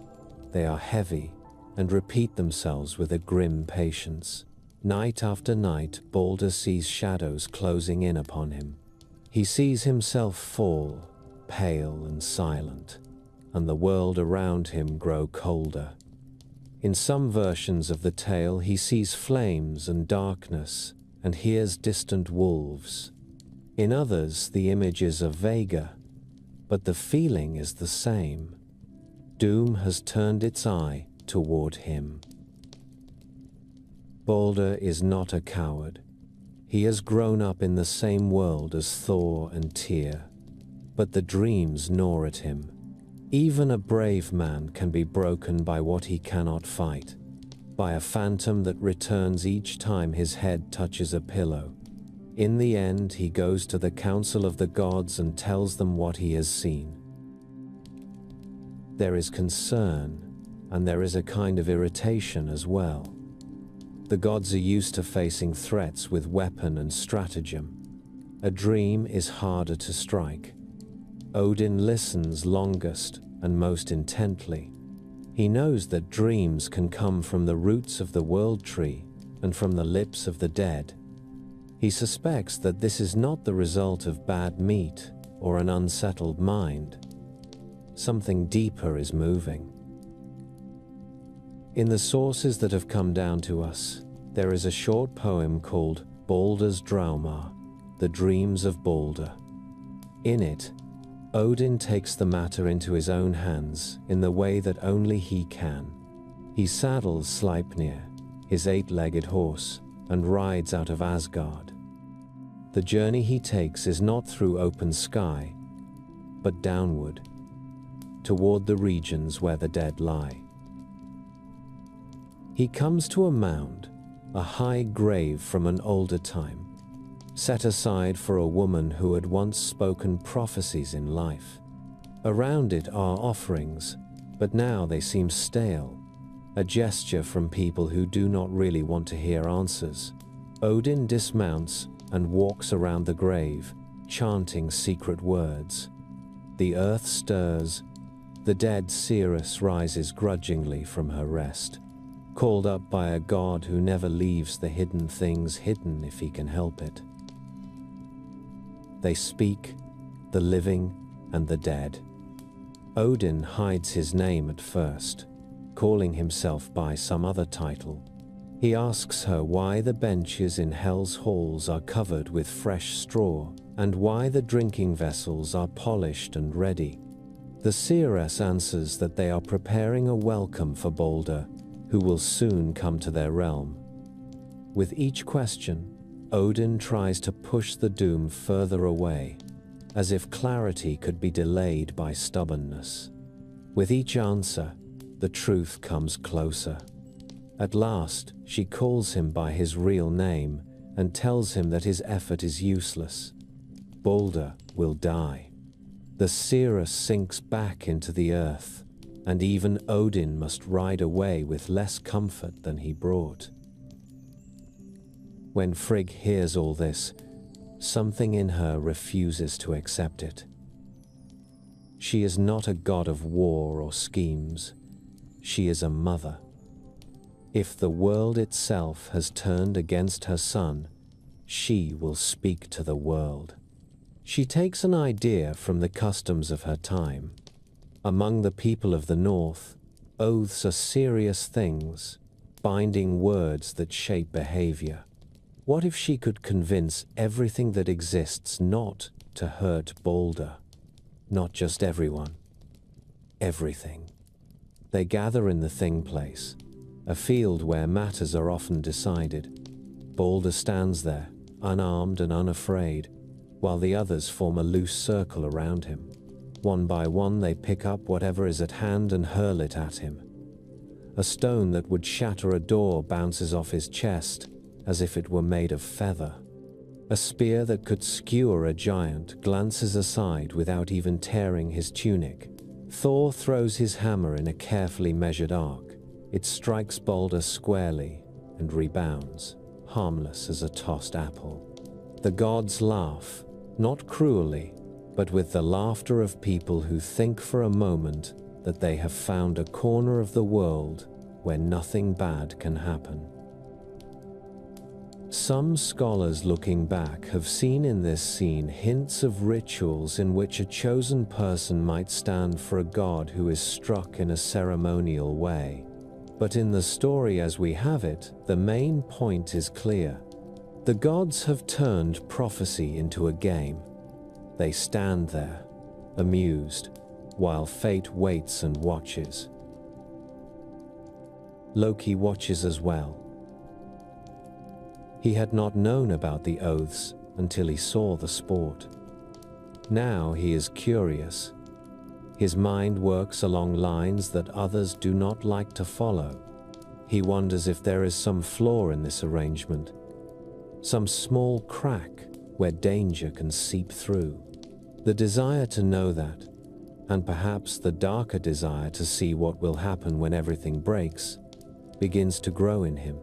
They are heavy and repeat themselves with a grim patience. Night after night, Balder sees shadows closing in upon him. He sees himself fall, pale and silent, and the world around him grow colder. In some versions of the tale, he sees flames and darkness and hears distant wolves. In others, the images are vaguer, but the feeling is the same. Doom has turned its eye toward him. Balder is not a coward. He has grown up in the same world as Thor and Tyr, but the dreams gnaw at him. Even a brave man can be broken by what he cannot fight, by a phantom that returns each time his head touches a pillow. In the end, he goes to the council of the gods and tells them what he has seen. There is concern, and there is a kind of irritation as well. The gods are used to facing threats with weapon and stratagem. A dream is harder to strike. Odin listens longest and most intently. He knows that dreams can come from the roots of the world tree and from the lips of the dead. He suspects that this is not the result of bad meat or an unsettled mind. Something deeper is moving. In the sources that have come down to us, there is a short poem called Balder's Draumar, The Dreams of Balder. In it, Odin takes the matter into his own hands in the way that only he can. He saddles Sleipnir, his 8-legged horse, and rides out of Asgard. The journey he takes is not through open sky, but downward, toward the regions where the dead lie. He comes to a mound, a high grave from an older time, set aside for a woman who had once spoken prophecies in life. Around it are offerings, but now they seem stale, a gesture from people who do not really want to hear answers. Odin dismounts and walks around the grave, chanting secret words. The earth stirs, The dead seeress rises grudgingly from her rest, called up by a god who never leaves the hidden things hidden if he can help it. They speak, the living and the dead. Odin hides his name at first, calling himself by some other title. He asks her why the benches in Hell's halls are covered with fresh straw, and why the drinking vessels are polished and ready. The seeress answers that they are preparing a welcome for Balder, who will soon come to their realm. With each question, Odin tries to push the doom further away, as if clarity could be delayed by stubbornness. With each answer, the truth comes closer. At last, she calls him by his real name and tells him that his effort is useless. Balder will die. The seeress sinks back into the earth, and even Odin must ride away with less comfort than he brought. When Frigg hears all this, something in her refuses to accept it. She is not a god of war or schemes. She is a mother. If the world itself has turned against her son, she will speak to the world. She takes an idea from the customs of her time. Among the people of the North, oaths are serious things, binding words that shape behavior. What if she could convince everything that exists not to hurt Balder? Not just everyone. Everything. They gather in the Thing Place, a field where matters are often decided. Balder stands there, unarmed and unafraid, while the others form a loose circle around him. One by one they pick up whatever is at hand and hurl it at him. A stone that would shatter a door bounces off his chest, as if it were made of feather. A spear that could skewer a giant glances aside without even tearing his tunic. Thor throws his hammer in a carefully measured arc. It strikes Balder squarely and rebounds, harmless as a tossed apple. The gods laugh, not cruelly, but with the laughter of people who think for a moment that they have found a corner of the world where nothing bad can happen. Some scholars looking back have seen in this scene hints of rituals in which a chosen person might stand for a god who is struck in a ceremonial way. But in the story as we have it, the main point is clear. The gods have turned prophecy into a game. They stand there, amused, while fate waits and watches. Loki watches as well. He had not known about the oaths until he saw the sport. Now he is curious. His mind works along lines that others do not like to follow. He wonders if there is some flaw in this arrangement, some small crack where danger can seep through. The desire to know that, and perhaps the darker desire to see what will happen when everything breaks, begins to grow in him.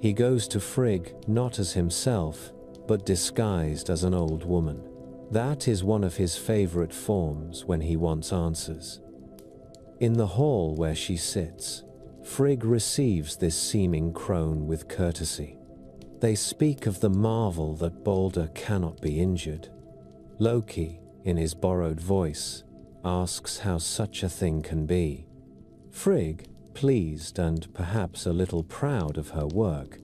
He goes to Frigg not as himself, but disguised as an old woman. That is one of his favorite forms when he wants answers. In the hall where she sits, Frigg receives this seeming crone with courtesy. They speak of the marvel that Balder cannot be injured. Loki, in his borrowed voice, asks how such a thing can be. Frigg, pleased and perhaps a little proud of her work,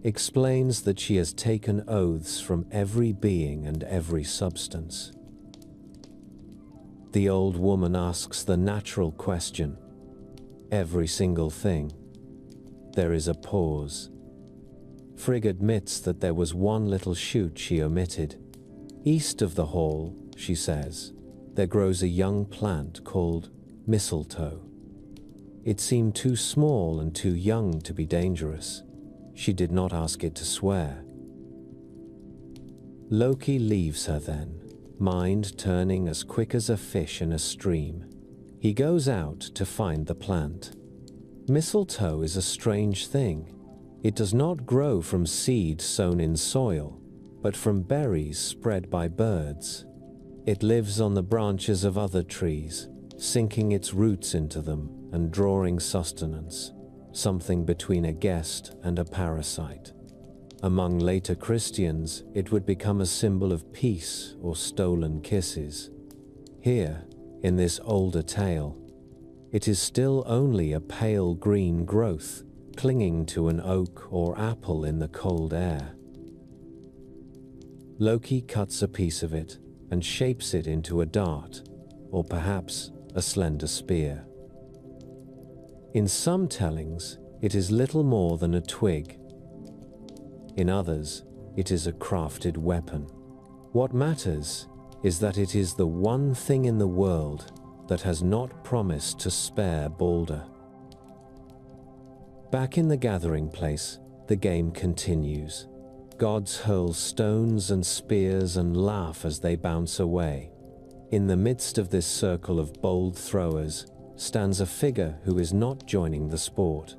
explains that she has taken oaths from every being and every substance. The old woman asks the natural question, every single thing. There is a pause. Frigg admits that there was one little shoot she omitted. East of the hall, she says, there grows a young plant called mistletoe. It seemed too small and too young to be dangerous. She did not ask it to swear. Loki leaves her then, mind turning as quick as a fish in a stream. He goes out to find the plant. Mistletoe is a strange thing. It does not grow from seed sown in soil, but from berries spread by birds. It lives on the branches of other trees, sinking its roots into them and drawing sustenance, something between a guest and a parasite. Among later Christians, it would become a symbol of peace or stolen kisses. Here, in this older tale, it is still only a pale green growth clinging to an oak or apple in the cold air. Loki cuts a piece of it and shapes it into a dart, or perhaps a slender spear. In some tellings, it is little more than a twig. In others, it is a crafted weapon. What matters is that it is the one thing in the world that has not promised to spare Balder. Back in the gathering place, the game continues. Gods hurl stones and spears and laugh as they bounce away. In the midst of this circle of bold throwers stands a figure who is not joining the sport.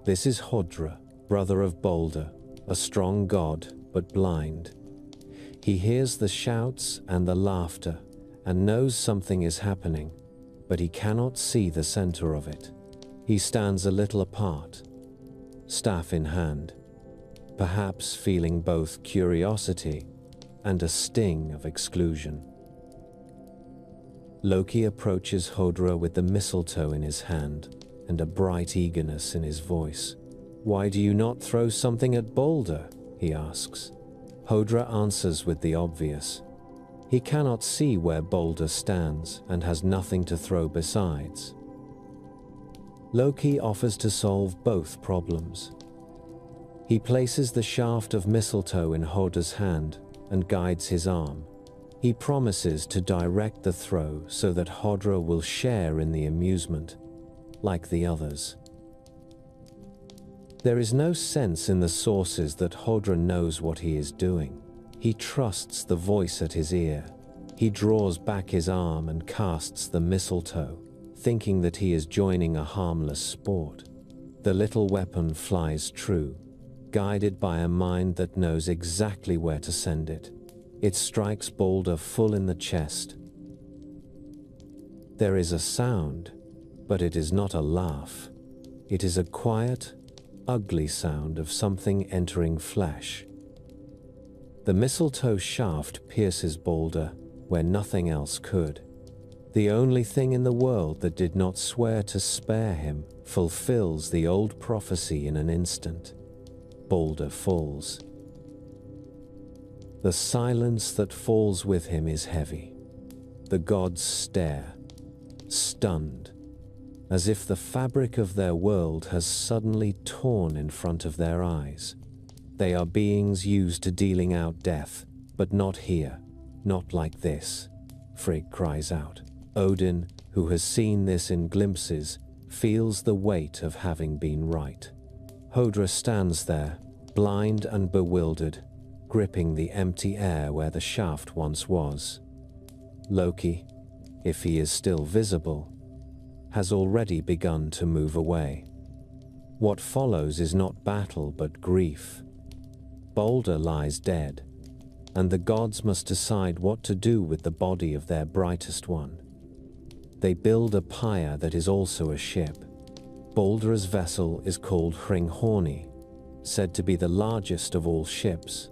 This is Hodra, brother of Balder, a strong god but blind. He hears the shouts and the laughter and knows something is happening, but he cannot see the center of it. He stands a little apart, staff in hand, perhaps feeling both curiosity and a sting of exclusion. Loki approaches Hodra with the mistletoe in his hand and a bright eagerness in his voice. "Why do you not throw something at Balder?" he asks. Hodra answers with the obvious. He cannot see where Balder stands and has nothing to throw besides. Loki offers to solve both problems. He places the shaft of mistletoe in Hodra's hand and guides his arm. He promises to direct the throw so that Hodra will share in the amusement, like the others. There is no sense in the sources that Hodra knows what he is doing. He trusts the voice at his ear. He draws back his arm and casts the mistletoe, thinking that he is joining a harmless sport. The little weapon flies true, guided by a mind that knows exactly where to send it. It strikes Balder full in the chest. There is a sound, but it is not a laugh. It is a quiet, ugly sound of something entering flesh. The mistletoe shaft pierces Balder where nothing else could. The only thing in the world that did not swear to spare him fulfills the old prophecy in an instant. Balder falls. The silence that falls with him is heavy. The gods stare, stunned, as if the fabric of their world has suddenly torn in front of their eyes. They are beings used to dealing out death, but not here, not like this. Frigg cries out. Odin, who has seen this in glimpses, feels the weight of having been right. Hodra stands there, blind and bewildered, gripping the empty air where the shaft once was. Loki, if he is still visible, has already begun to move away. What follows is not battle but grief. Balder lies dead, and the gods must decide what to do with the body of their brightest one. They build a pyre that is also a ship. Balder's vessel is called Hringhorni, said to be the largest of all ships.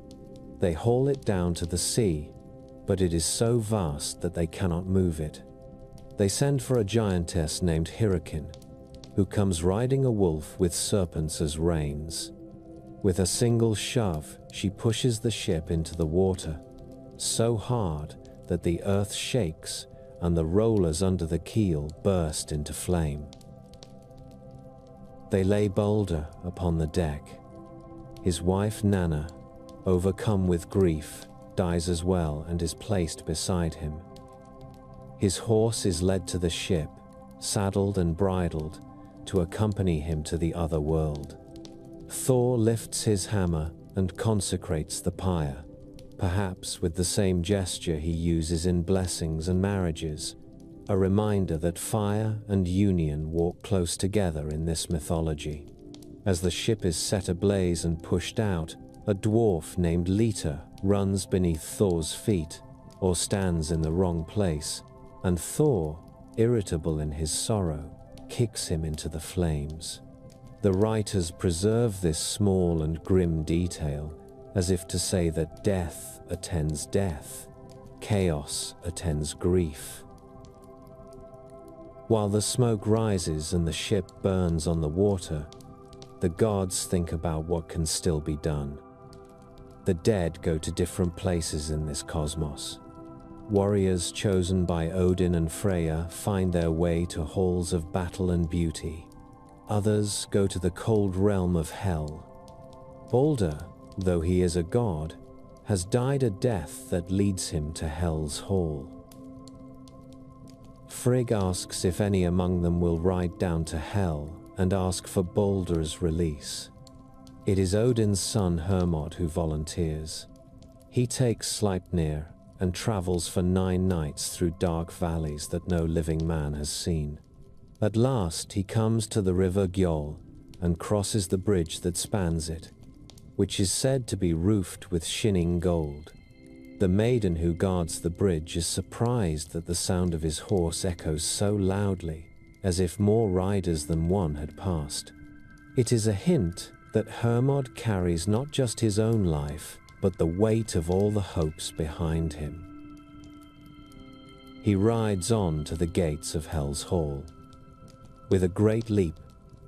They haul it down to the sea, but it is so vast that they cannot move it. They send for a giantess named Hyrrokin, who comes riding a wolf with serpents as reins. With a single shove, she pushes the ship into the water, so hard that the earth shakes and the rollers under the keel burst into flame. They lay Balder upon the deck. His wife Nanna, overcome with grief, dies as well and is placed beside him. His horse is led to the ship, saddled and bridled, to accompany him to the other world. Thor lifts his hammer and consecrates the pyre, perhaps with the same gesture he uses in blessings and marriages, a reminder that fire and union walk close together in this mythology. As the ship is set ablaze and pushed out, a dwarf named Lita runs beneath Thor's feet, or stands in the wrong place, and Thor, irritable in his sorrow, kicks him into the flames. The writers preserve this small and grim detail, as if to say that death attends death, chaos attends grief. While the smoke rises and the ship burns on the water, the gods think about what can still be done. The dead go to different places in this cosmos. Warriors chosen by Odin and Freya find their way to halls of battle and beauty. Others go to the cold realm of Hell. Balder, though he is a god, has died a death that leads him to Hell's hall. Frigg asks if any among them will ride down to Hell and ask for Balder's release. It is Odin's son Hermod who volunteers. He takes Sleipnir and travels for 9 nights through dark valleys that no living man has seen. At last he comes to the river Gjoll and crosses the bridge that spans it, which is said to be roofed with shining gold. The maiden who guards the bridge is surprised that the sound of his horse echoes so loudly, as if more riders than one had passed. It is a hint that Hermod carries not just his own life, but the weight of all the hopes behind him. He rides on to the gates of Hell's Hall. With a great leap,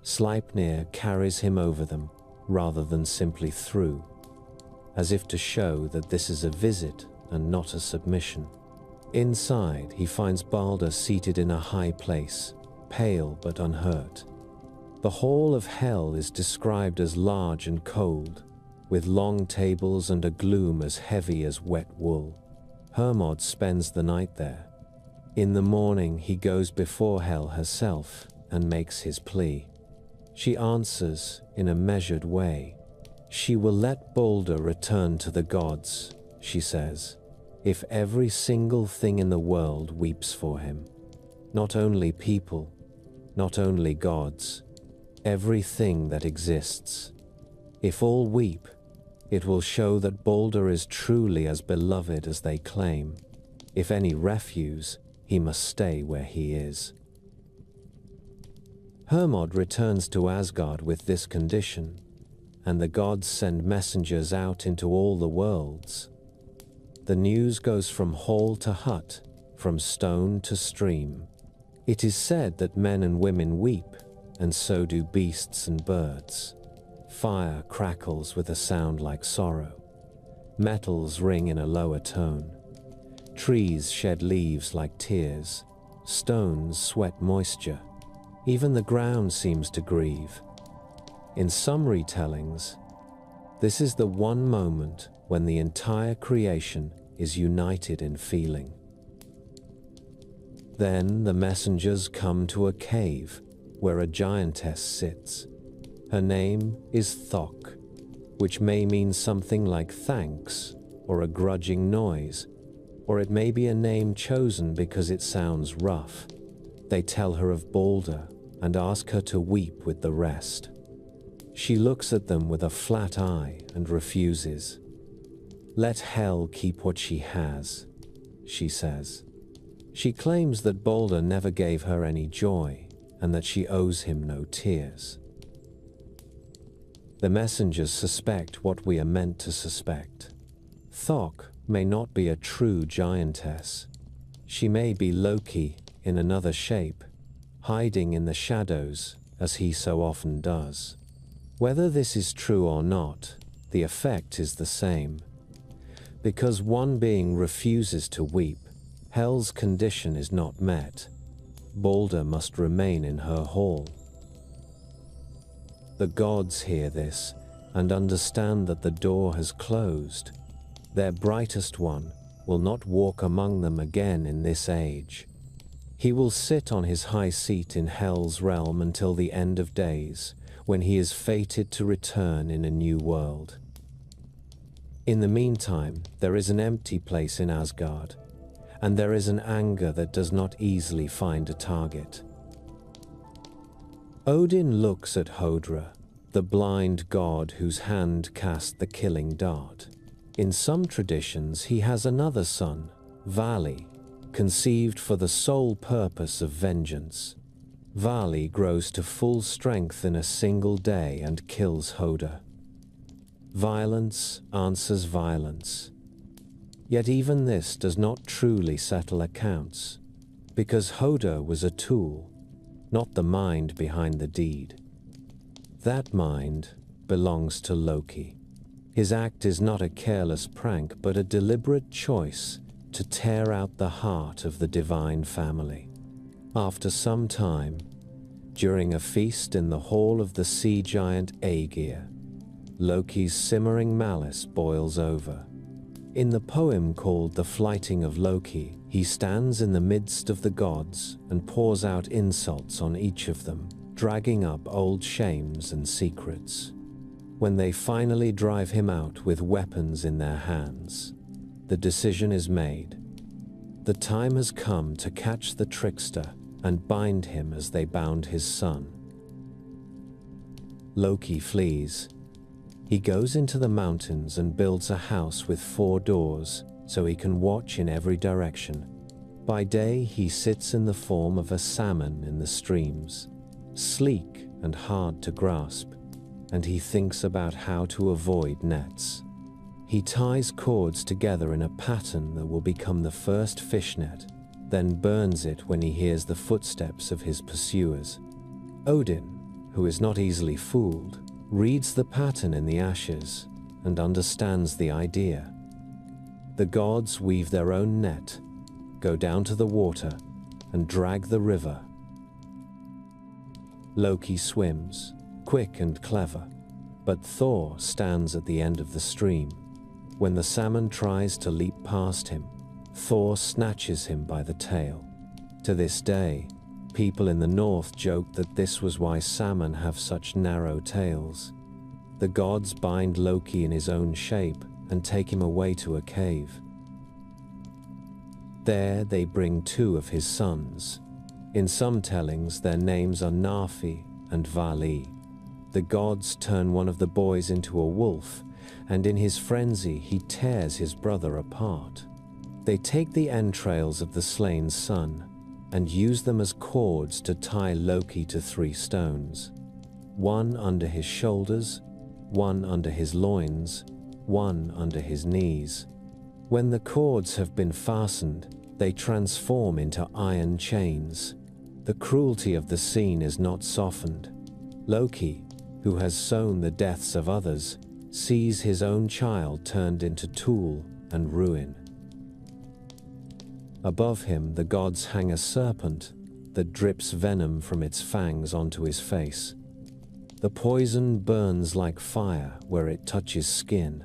Sleipnir carries him over them, rather than simply through, as if to show that this is a visit and not a submission. Inside, he finds Balder seated in a high place, pale but unhurt. The Hall of Hell is described as large and cold, with long tables and a gloom as heavy as wet wool. Hermod spends the night there. In the morning, he goes before Hel herself and makes his plea. She answers in a measured way. She will let Balder return to the gods, she says, if every single thing in the world weeps for him. Not only people, not only gods, everything that exists. If all weep, it will show that Balder is truly as beloved as they claim. If any refuse, he must stay where he is. Hermod returns to Asgard with this condition, and the gods send messengers out into all the worlds. The news goes from hall to hut, from stone to stream. It is said that men and women weep, and so do beasts and birds. Fire crackles with a sound like sorrow. Metals ring in a lower tone. Trees shed leaves like tears. Stones sweat moisture. Even the ground seems to grieve. In some retellings, this is the one moment when the entire creation is united in feeling. Then the messengers come to a cave where a giantess sits. Her name is Thok, which may mean something like thanks or a grudging noise, or it may be a name chosen because it sounds rough. They tell her of Balder and ask her to weep with the rest. She looks at them with a flat eye and refuses. Let Hel keep what she has, she says. She claims that Balder never gave her any joy and that she owes him no tears. The messengers suspect what we are meant to suspect. Thok may not be a true giantess. She may be Loki in another shape, hiding in the shadows as he so often does. Whether this is true or not, the effect is the same. Because one being refuses to weep, Hel's condition is not met. Balder must remain in her hall. The gods hear this and understand that the door has closed. Their brightest one will not walk among them again in this age. He will sit on his high seat in Hel's realm until the end of days, when he is fated to return in a new world. In the meantime, there is an empty place in Asgard, and there is an anger that does not easily find a target. Odin looks at Hodra, the blind god whose hand cast the killing dart. In some traditions, he has another son, Vali, conceived for the sole purpose of vengeance. Vali grows to full strength in a single day and kills Hoda. Violence answers violence. Yet even this does not truly settle accounts, because Hoda was a tool, not the mind behind the deed. That mind belongs to Loki. His act is not a careless prank, but a deliberate choice to tear out the heart of the divine family. After some time, during a feast in the hall of the sea giant Aegir, Loki's simmering malice boils over. In the poem called The Flighting of Loki, he stands in the midst of the gods and pours out insults on each of them, dragging up old shames and secrets. When they finally drive him out with weapons in their hands, the decision is made. The time has come to catch the trickster and bind him as they bound his son. Loki flees. He goes into the mountains and builds a house with 4 doors so he can watch in every direction. By day, he sits in the form of a salmon in the streams, sleek and hard to grasp, and he thinks about how to avoid nets. He ties cords together in a pattern that will become the first fishnet, then burns it when he hears the footsteps of his pursuers. Odin, who is not easily fooled, reads the pattern in the ashes and understands the idea. The gods weave their own net, go down to the water, and drag the river. Loki swims, quick and clever, but Thor stands at the end of the stream. When the salmon tries to leap past him, Thor snatches him by the tail. To this day, people in the north joke that this was why salmon have such narrow tails. The gods bind Loki in his own shape and take him away to a cave. There they bring 2 of his sons. In some tellings, their names are Nafi and Vali. The gods turn one of the boys into a wolf, and in his frenzy he tears his brother apart. They take the entrails of the slain son and use them as cords to tie Loki to 3 stones. 1 under his shoulders, 1 under his loins, 1 under his knees. When the cords have been fastened, they transform into iron chains. The cruelty of the scene is not softened. Loki, who has sown the deaths of others, sees his own child turned into tool and ruin. Above him, the gods hang a serpent that drips venom from its fangs onto his face. The poison burns like fire where it touches skin.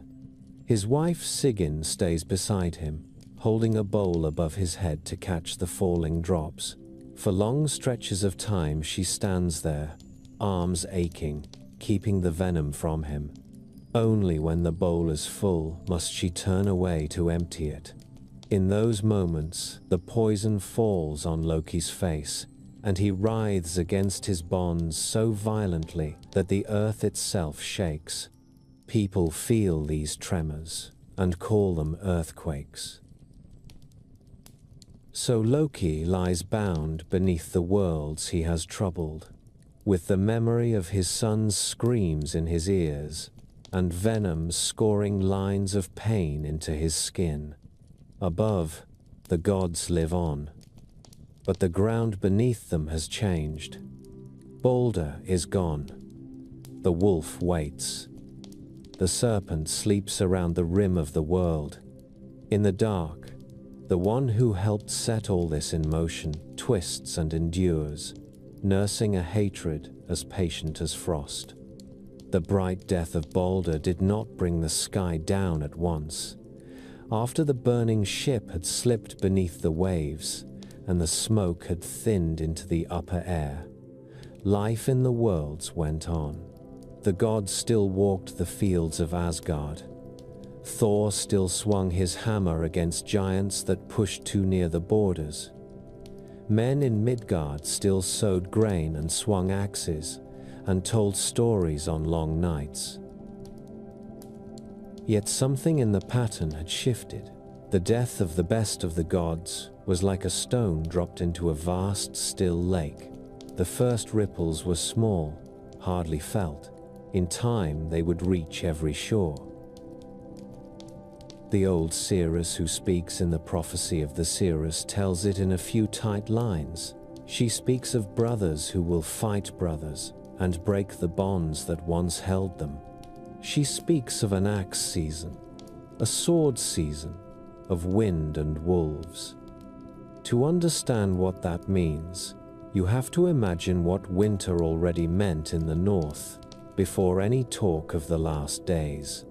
His wife Sigyn stays beside him, holding a bowl above his head to catch the falling drops. For long stretches of time she stands there, arms aching, keeping the venom from him. Only when the bowl is full must she turn away to empty it. In those moments, the poison falls on Loki's face, and he writhes against his bonds so violently that the earth itself shakes. People feel these tremors and call them earthquakes. So Loki lies bound beneath the worlds he has troubled, with the memory of his son's screams in his ears, and venom scoring lines of pain into his skin. Above, the gods live on, but the ground beneath them has changed. Balder is gone. The wolf waits. The serpent sleeps around the rim of the world. In the dark, the one who helped set all this in motion twists and endures, nursing a hatred as patient as frost. The bright death of Balder did not bring the sky down at once. After the burning ship had slipped beneath the waves, and the smoke had thinned into the upper air, life in the worlds went on. The gods still walked the fields of Asgard. Thor still swung his hammer against giants that pushed too near the borders. Men in Midgard still sowed grain and swung axes, and told stories on long nights. Yet something in the pattern had shifted. The death of the best of the gods was like a stone dropped into a vast, still lake. The first ripples were small, hardly felt. In time, they would reach every shore. The old seeress who speaks in the prophecy of the seeress tells it in a few tight lines. She speaks of brothers who will fight brothers and break the bonds that once held them. She speaks of an axe season, a sword season, of wind and wolves. To understand what that means, you have to imagine what winter already meant in the north, before any talk of the last days.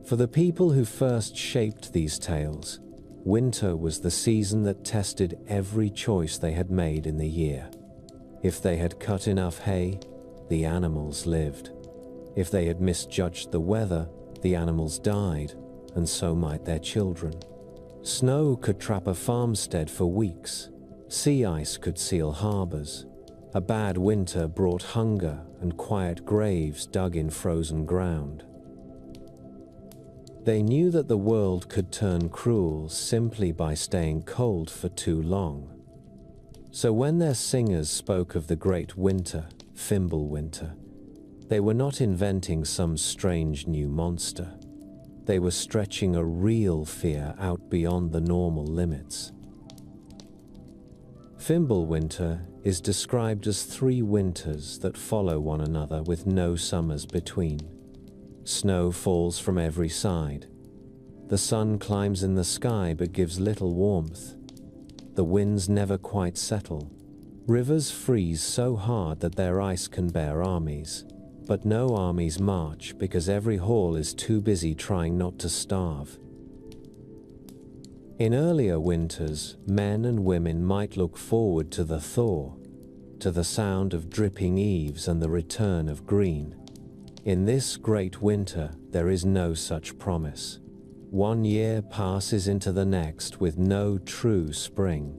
For the people who first shaped these tales, winter was the season that tested every choice they had made in the year. If they had cut enough hay, the animals lived. If they had misjudged the weather, the animals died, and so might their children. Snow could trap a farmstead for weeks. Sea ice could seal harbors. A bad winter brought hunger and quiet graves dug in frozen ground. They knew that the world could turn cruel simply by staying cold for too long. So when their singers spoke of the great winter, Fimbulwinter, they were not inventing some strange new monster. They were stretching a real fear out beyond the normal limits. Fimbulwinter is described as 3 winters that follow one another with no summers between. Snow falls from every side. The sun climbs in the sky but gives little warmth. The winds never quite settle. Rivers freeze so hard that their ice can bear armies. But no armies march because every hall is too busy trying not to starve. In earlier winters, men and women might look forward to the thaw, to the sound of dripping eaves and the return of green. In this great winter, there is no such promise. One year passes into the next with no true spring.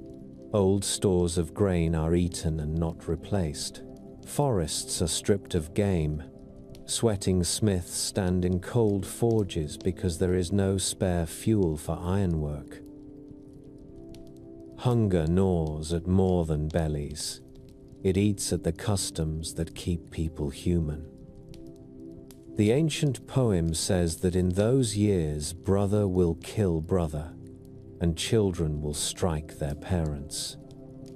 Old stores of grain are eaten and not replaced. Forests are stripped of game. Sweating smiths stand in cold forges because there is no spare fuel for ironwork. Hunger gnaws at more than bellies. It eats at the customs that keep people human. The ancient poem says that in those years brother will kill brother, and children will strike their parents.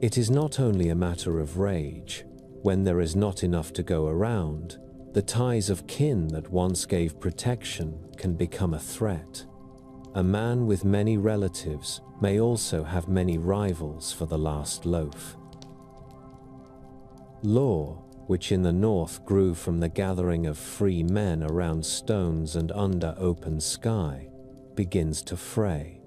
It is not only a matter of rage. When there is not enough to go around, the ties of kin that once gave protection can become a threat. A man with many relatives may also have many rivals for the last loaf. Law, which in the north grew from the gathering of free men around stones and under open sky, begins to fray.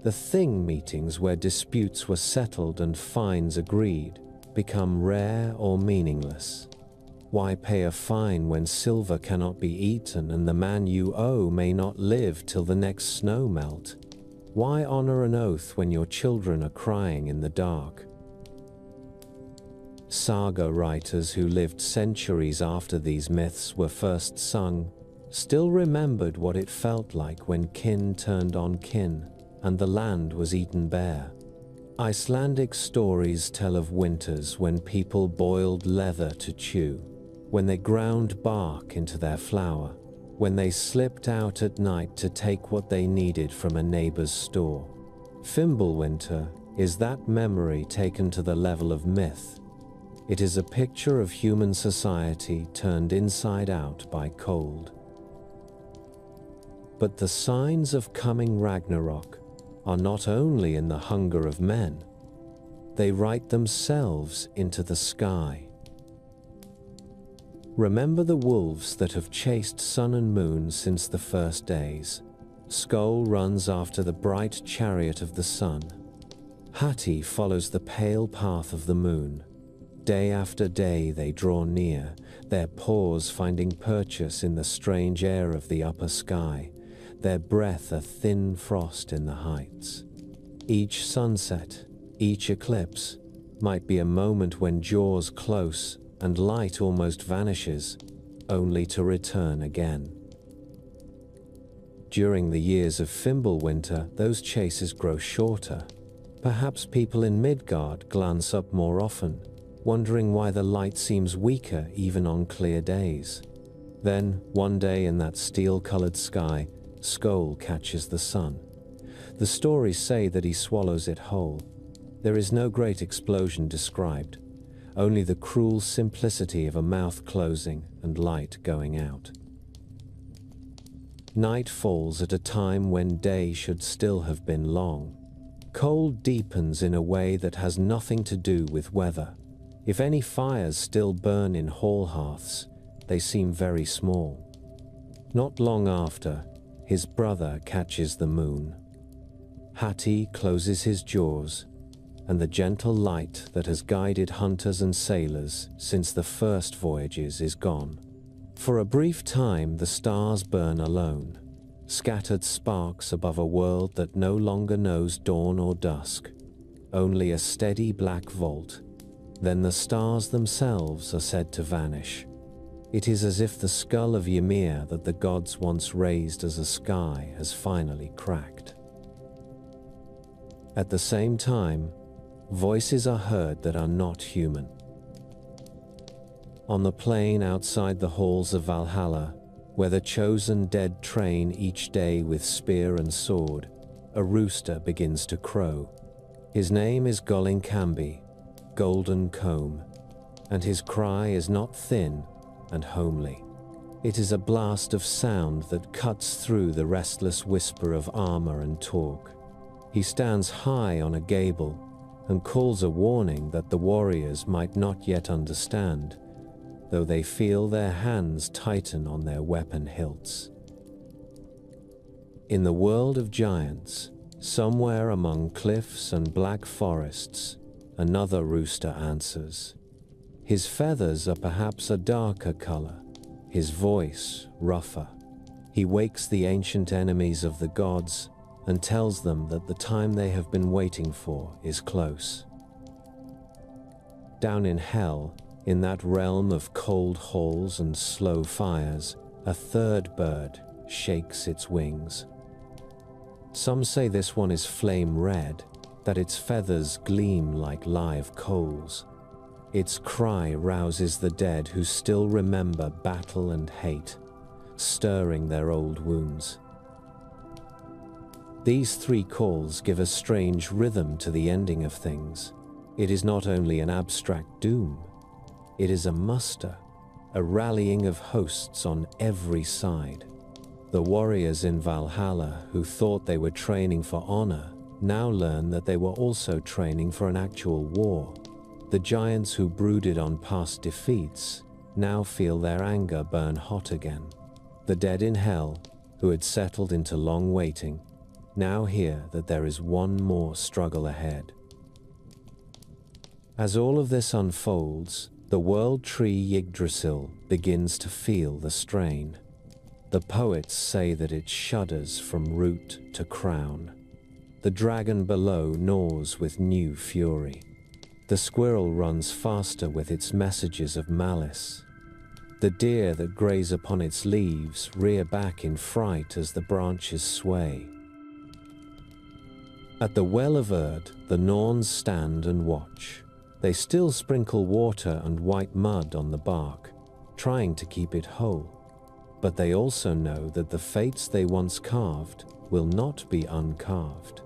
The thing meetings where disputes were settled and fines agreed become rare or meaningless. Why pay a fine when silver cannot be eaten and the man you owe may not live till the next snow melt? Why honor an oath when your children are crying in the dark? Saga writers who lived centuries after these myths were first sung still remembered what it felt like when kin turned on kin and the land was eaten bare. Icelandic stories tell of winters when people boiled leather to chew, when they ground bark into their flour, when they slipped out at night to take what they needed from a neighbor's store. Fimbulwinter is that memory taken to the level of myth. It is a picture of human society turned inside out by cold. But the signs of coming Ragnarök are not only in the hunger of men, they write themselves into the sky. Remember the wolves that have chased sun and moon since the first days. Skoll runs after the bright chariot of the sun. Hati follows the pale path of the moon. Day after day they draw near, their paws finding purchase in the strange air of the upper sky, their breath a thin frost in the heights. Each sunset, each eclipse, might be a moment when jaws close and light almost vanishes, only to return again. During the years of Fimbulwinter, those chases grow shorter. Perhaps people in Midgard glance up more often, wondering why the light seems weaker even on clear days. Then, one day in that steel-colored sky, Skoll catches the sun. The stories say that he swallows it whole. There is no great explosion described, only the cruel simplicity of a mouth closing and light going out. Night falls at a time when day should still have been long. Cold deepens in a way that has nothing to do with weather. If any fires still burn in hall hearths, they seem very small. Not long after, his brother catches the moon. Hati closes his jaws, and the gentle light that has guided hunters and sailors since the first voyages is gone. For a brief time, the stars burn alone, scattered sparks above a world that no longer knows dawn or dusk, only a steady black vault. Then the stars themselves are said to vanish. It is as if the skull of Ymir that the gods once raised as a sky has finally cracked. At the same time, voices are heard that are not human. On the plain outside the halls of Valhalla, where the chosen dead train each day with spear and sword, a rooster begins to crow. His name is Golinkambi, Golden Comb, and his cry is not thin and homely. It is a blast of sound that cuts through the restless whisper of armor and talk. He stands high on a gable and calls a warning that the warriors might not yet understand, though they feel their hands tighten on their weapon hilts. In the world of giants, somewhere among cliffs and black forests, another rooster answers. His feathers are perhaps a darker color, his voice rougher. He wakes the ancient enemies of the gods and tells them that the time they have been waiting for is close. Down in hell, in that realm of cold halls and slow fires, a third bird shakes its wings. Some say this one is flame red, that its feathers gleam like live coals. Its cry rouses the dead who still remember battle and hate, stirring their old wounds. These three calls give a strange rhythm to the ending of things. It is not only an abstract doom, it is a muster, a rallying of hosts on every side. The warriors in Valhalla who thought they were training for honor now learn that they were also training for an actual war. The giants who brooded on past defeats now feel their anger burn hot again. The dead in hell, who had settled into long waiting, now hear that there is one more struggle ahead. As all of this unfolds, the world tree Yggdrasil begins to feel the strain. The poets say that it shudders from root to crown. The dragon below gnaws with new fury. The squirrel runs faster with its messages of malice. The deer that graze upon its leaves rear back in fright as the branches sway. At the Well of Erd, the Norns stand and watch. They still sprinkle water and white mud on the bark, trying to keep it whole. But they also know that the fates they once carved will not be uncarved.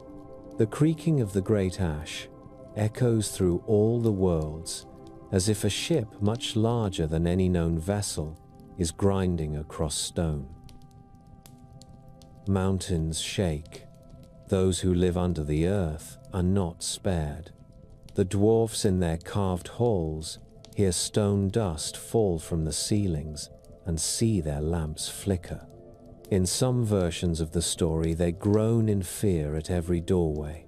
The creaking of the great ash echoes through all the worlds, as if a ship much larger than any known vessel is grinding across stone. Mountains shake. Those who live under the earth are not spared. The dwarfs in their carved halls hear stone dust fall from the ceilings and see their lamps flicker. In some versions of the story, they groan in fear at every doorway,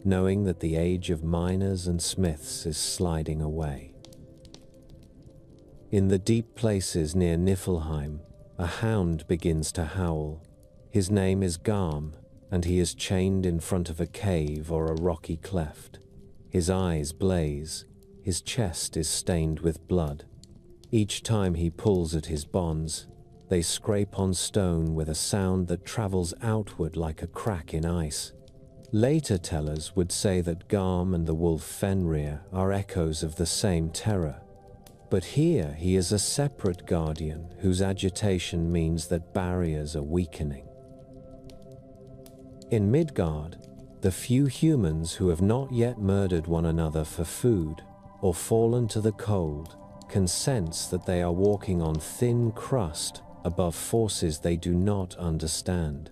knowing that the age of miners and smiths is sliding away. In the deep places near Niflheim, a hound begins to howl. His name is Garm, and he is chained in front of a cave or a rocky cleft. His eyes blaze, his chest is stained with blood. Each time he pulls at his bonds, They scrape on stone with a sound that travels outward like a crack in ice. Later tellers would say that Garm and the wolf Fenrir are echoes of the same terror. But here he is a separate guardian whose agitation means that barriers are weakening. In Midgard, the few humans who have not yet murdered one another for food or fallen to the cold can sense that they are walking on thin crust above forces they do not understand.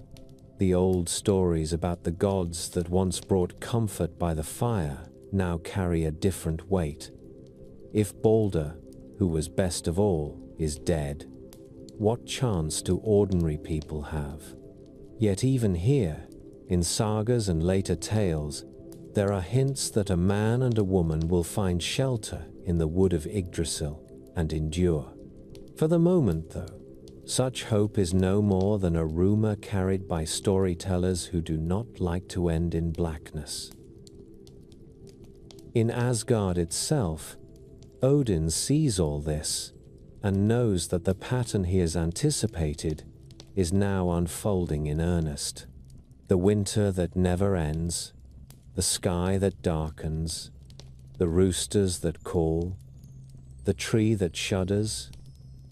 The old stories about the gods that once brought comfort by the fire now carry a different weight. If Balder, who was best of all, is dead, what chance do ordinary people have? Yet even here, in sagas and later tales, there are hints that a man and a woman will find shelter in the wood of Yggdrasil and endure. For the moment, though, such hope is no more than a rumor carried by storytellers who do not like to end in blackness. In Asgard itself, Odin sees all this and knows that the pattern he has anticipated is now unfolding in earnest. The winter that never ends, the sky that darkens, the roosters that call, the tree that shudders,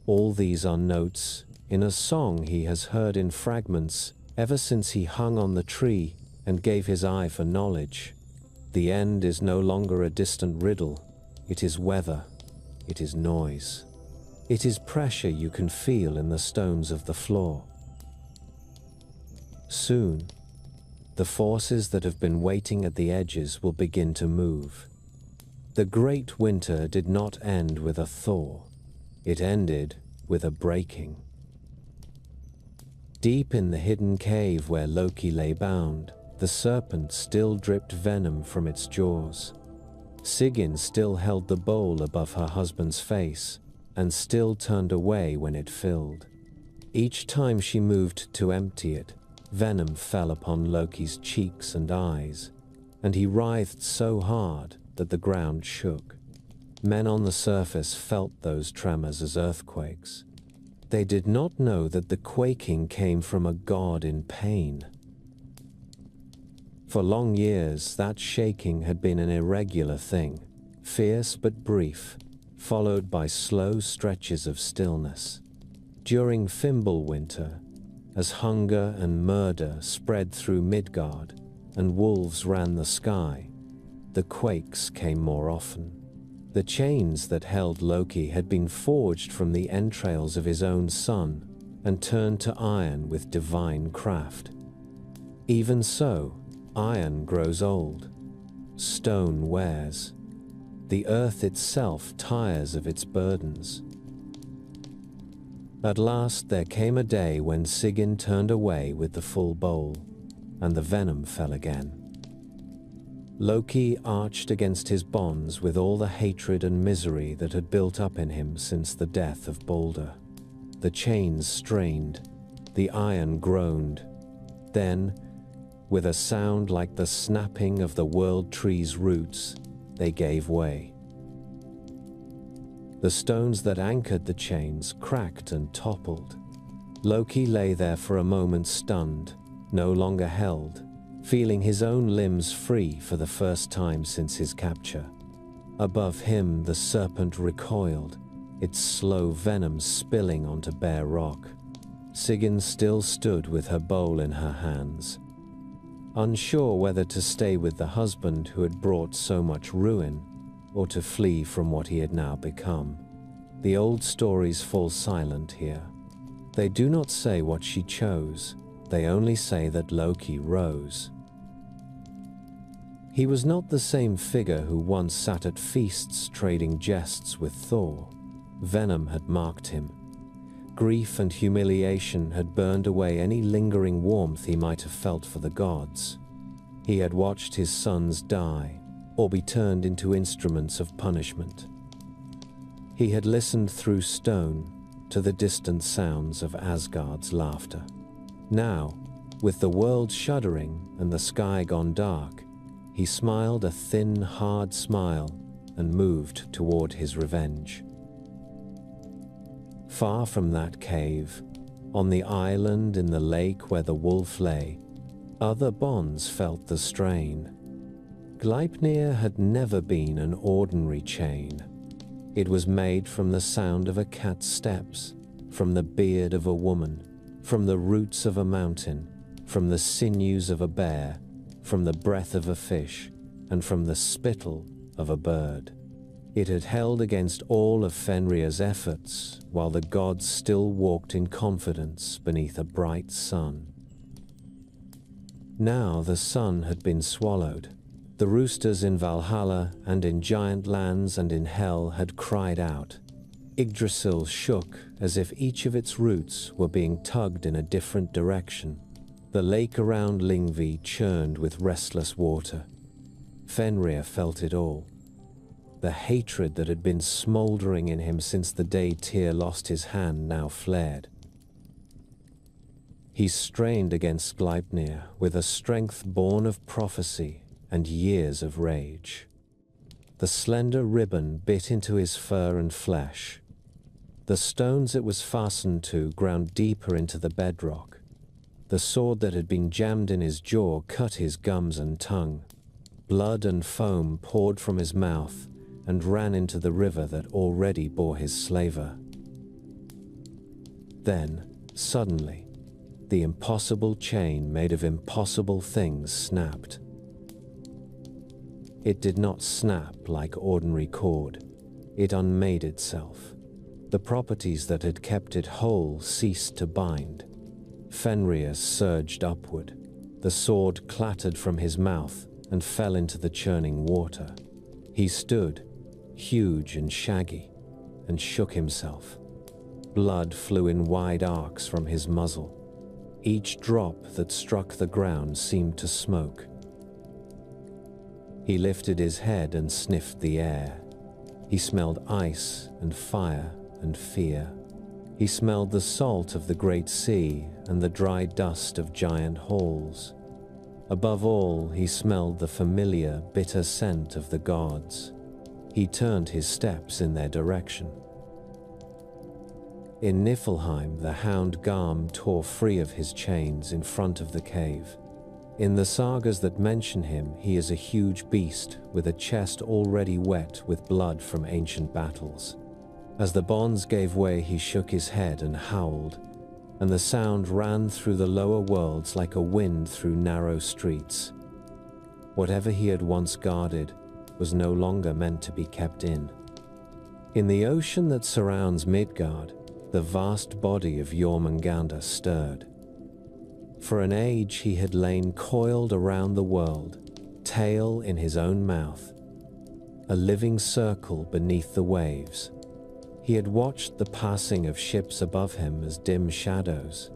all these are notes in a song he has heard in fragments ever since he hung on the tree and gave his eye for knowledge. The end is no longer a distant riddle. It is weather. It is noise. It is pressure you can feel in the stones of the floor. Soon, the forces that have been waiting at the edges will begin to move. The great winter did not end with a thaw. It ended with a breaking. Deep in the hidden cave where Loki lay bound, the serpent still dripped venom from its jaws. Sigyn still held the bowl above her husband's face and still turned away when it filled. Each time she moved to empty it, venom fell upon Loki's cheeks and eyes, and he writhed so hard that the ground shook. Men on the surface felt those tremors as earthquakes. They did not know that the quaking came from a god in pain. For long years, that shaking had been an irregular thing, fierce but brief, followed by slow stretches of stillness. During Fimbulwinter, as hunger and murder spread through Midgard and wolves ran the sky, the quakes came more often. The chains that held Loki had been forged from the entrails of his own son and turned to iron with divine craft. Even so, iron grows old. Stone wears. The earth itself tires of its burdens. At last there came a day when Sigyn turned away with the full bowl, and the venom fell again. Loki arched against his bonds with all the hatred and misery that had built up in him since the death of Balder. The chains strained, the iron groaned. Then, with a sound like the snapping of the world tree's roots, they gave way. The stones that anchored the chains cracked and toppled. Loki lay there for a moment stunned, no longer held, feeling his own limbs free for the first time since his capture. Above him, the serpent recoiled, its slow venom spilling onto bare rock. Sigyn still stood with her bowl in her hands, unsure whether to stay with the husband who had brought so much ruin, or to flee from what he had now become. The old stories fall silent here. They do not say what she chose, they only say that Loki rose. He was not the same figure who once sat at feasts trading jests with Thor. Venom had marked him. Grief and humiliation had burned away any lingering warmth he might have felt for the gods. He had watched his sons die, or be turned into instruments of punishment. He had listened through stone to the distant sounds of Asgard's laughter. Now, with the world shuddering and the sky gone dark, he smiled a thin, hard smile and moved toward his revenge. Far from that cave, On the island in the lake where the wolf lay, other bonds felt the strain. Gleipnir had never been an ordinary chain. It was made from the sound of a cat's steps, from the beard of a woman, from the roots of a mountain, from the sinews of a bear, from the breath of a fish, and from the spittle of a bird. It had held against all of Fenrir's efforts, while the gods still walked in confidence beneath a bright sun. Now the sun had been swallowed. The roosters in Valhalla and in giant lands and in hell had cried out. Yggdrasil shook as if each of its roots were being tugged in a different direction. The lake around Lyngvi churned with restless water. Fenrir felt it all. The hatred that had been smoldering in him since the day Tyr lost his hand now flared. He strained against Gleipnir with a strength born of prophecy and years of rage. The slender ribbon bit into his fur and flesh. The stones it was fastened to ground deeper into the bedrock. The sword that had been jammed in his jaw cut his gums and tongue. Blood and foam poured from his mouth and ran into the river that already bore his slaver. Then, suddenly, the impossible chain made of impossible things snapped. It did not snap like ordinary cord. It unmade itself. The properties that had kept it whole ceased to bind. Fenrir surged upward. The sword clattered from his mouth and fell into the churning water. He stood, huge and shaggy, and shook himself. Blood flew in wide arcs from his muzzle. Each drop that struck the ground seemed to smoke. He lifted his head and sniffed the air. He smelled ice and fire and fear. He smelled the salt of the great sea and the dry dust of giant halls. Above all, he smelled the familiar, bitter scent of the gods. He turned his steps in their direction. In Niflheim, the hound Garm tore free of his chains in front of the cave. In the sagas that mention him, he is a huge beast with a chest already wet with blood from ancient battles. As the bonds gave way, he shook his head and howled, and the sound ran through the lower worlds like a wind through narrow streets. Whatever he had once guarded was no longer meant to be kept in. In the ocean that surrounds Midgard, the vast body of Jormungandr stirred. For an age he had lain coiled around the world, tail in his own mouth, a living circle beneath the waves. He had watched the passing of ships above him as dim shadows.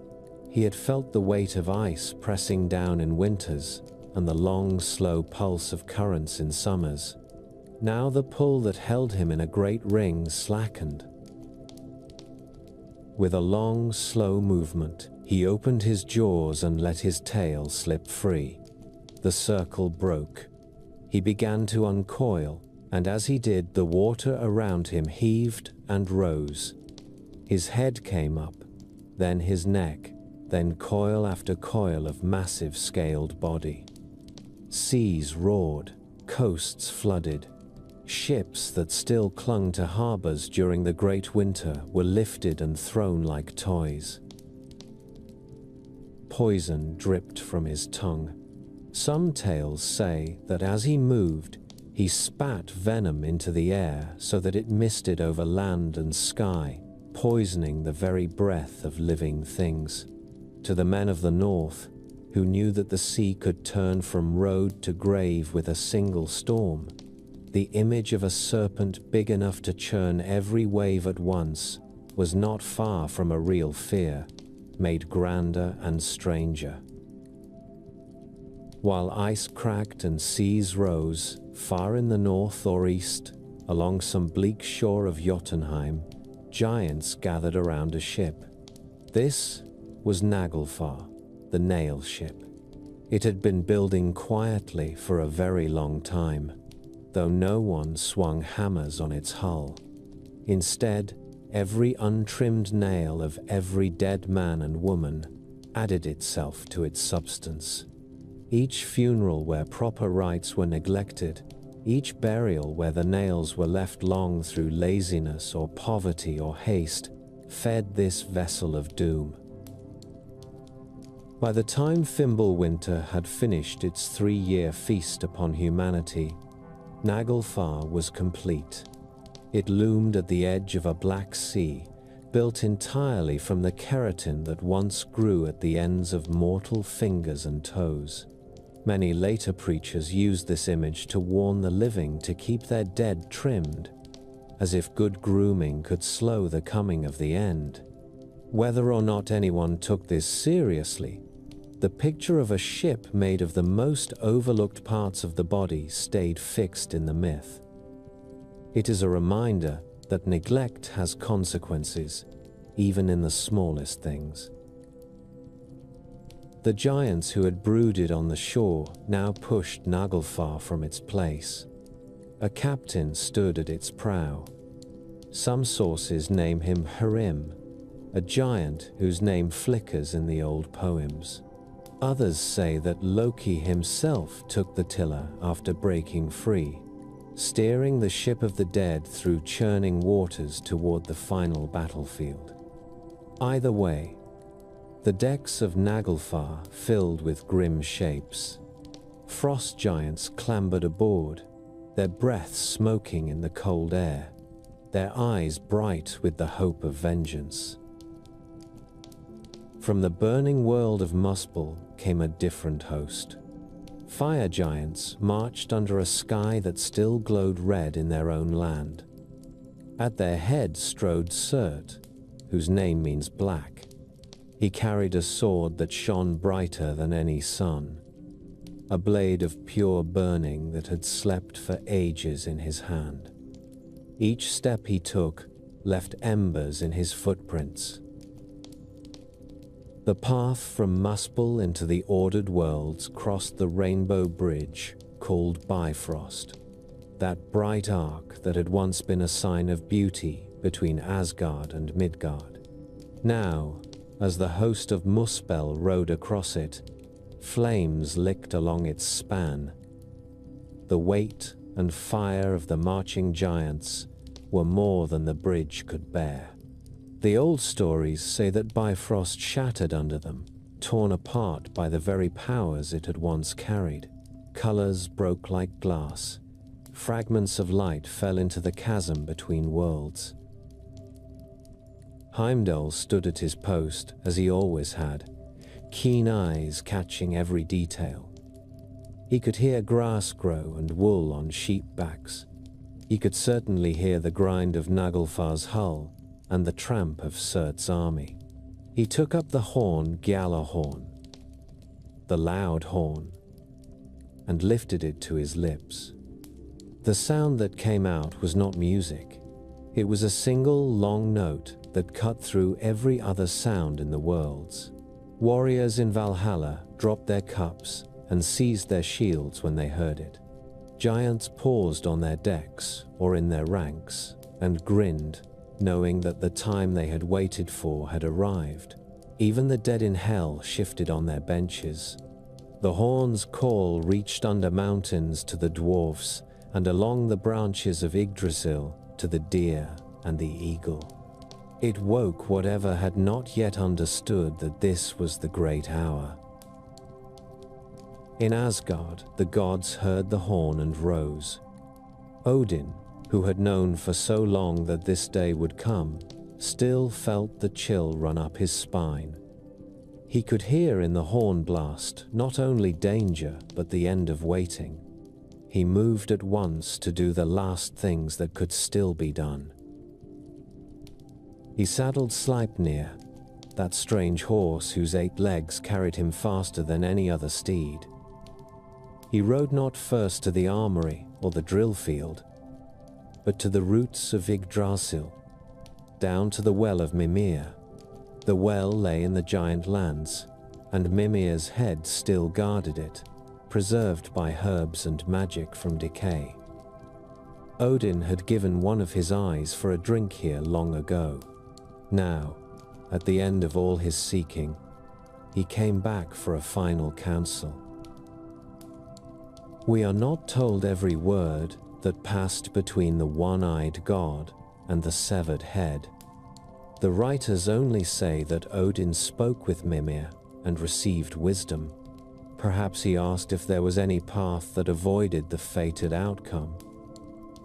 He had felt the weight of ice pressing down in winters and the long, slow pulse of currents in summers. Now the pull that held him in a great ring slackened. With a long, slow movement, he opened his jaws and let his tail slip free. The circle broke. He began to uncoil, and as he did, the water around him heaved and rose. His head came up, then his neck, then coil after coil of massive scaled body. Seas roared, coasts flooded. Ships that still clung to harbors during the great winter were lifted and thrown like toys. Poison dripped from his tongue. Some tales say that as he moved, he spat venom into the air so that it misted over land and sky, poisoning the very breath of living things. To the men of the north, who knew that the sea could turn from road to grave with a single storm, the image of a serpent big enough to churn every wave at once was not far from a real fear, made grander and stranger. While ice cracked and seas rose, far in the north or east, along some bleak shore of Jotunheim, giants gathered around a ship. This was Naglfar, the nail ship. It had been building quietly for a very long time, though no one swung hammers on its hull. Instead, Every untrimmed nail of every dead man and woman added itself to its substance. Each funeral where proper rites were neglected, each burial where the nails were left long through laziness or poverty or haste, fed this vessel of doom. By the time Fimbulwinter had finished its 3-year feast upon humanity, Naglfar was complete. It loomed at the edge of a black sea, built entirely from the keratin that once grew at the ends of mortal fingers and toes. Many later preachers used this image to warn the living to keep their dead trimmed, as if good grooming could slow the coming of the end. Whether or not anyone took this seriously, the picture of a ship made of the most overlooked parts of the body stayed fixed in the myth. It is a reminder that neglect has consequences, even in the smallest things. The giants who had brooded on the shore now pushed Naglfar from its place. A captain stood at its prow. Some sources name him Hrim, a giant whose name flickers in the old poems. Others say that Loki himself took the tiller after breaking free, steering the ship of the dead through churning waters toward the final battlefield. Either way, the decks of Naglfar filled with grim shapes. Frost giants clambered aboard, their breath smoking in the cold air, their eyes bright with the hope of vengeance. From the burning world of Muspel came a different host. Fire giants marched under a sky that still glowed red in their own land. At their head strode Surt, whose name means black. He carried a sword that shone brighter than any sun, a blade of pure burning that had slept for ages in his hand. Each step he took left embers in his footprints. The path from Muspel into the ordered worlds crossed the rainbow bridge called Bifrost, that bright arc that had once been a sign of beauty between Asgard and Midgard. Now, as the host of Muspel rode across it, flames licked along its span. The weight and fire of the marching giants were more than the bridge could bear. The old stories say that Bifrost shattered under them, torn apart by the very powers it had once carried. Colors broke like glass. Fragments of light fell into the chasm between worlds. Heimdall stood at his post, as he always had, keen eyes catching every detail. He could hear grass grow and wool on sheep backs. He could certainly hear the grind of Naglfar's hull and the tramp of Surt's army. He took up the horn Gjallarhorn, the loud horn, and lifted it to his lips. The sound that came out was not music. It was a single long note that cut through every other sound in the worlds. Warriors in Valhalla dropped their cups and seized their shields when they heard it. Giants paused on their decks or in their ranks and grinned, knowing that the time they had waited for had arrived. Even the dead in hell shifted on their benches. The horn's call reached under mountains to the dwarfs and along the branches of Yggdrasil to the deer and the eagle. It woke whatever had not yet understood that this was the great hour. In Asgard, the gods heard the horn and rose. Odin, who had known for so long that this day would come, still felt the chill run up his spine. He could hear in the horn blast not only danger, but the end of waiting. He moved at once to do the last things that could still be done. He saddled Sleipnir, that strange horse whose 8 legs carried him faster than any other steed. He rode not first to the armory or the drill field, but to the roots of Yggdrasil, down to the well of Mimir. The well lay in the giant lands, and Mimir's head still guarded it, preserved by herbs and magic from decay. Odin had given one of his eyes for a drink here long ago. Now, at the end of all his seeking, he came back for a final counsel. We are not told every word that passed between the one-eyed god and the severed head. The writers only say that Odin spoke with Mimir and received wisdom. Perhaps he asked if there was any path that avoided the fated outcome.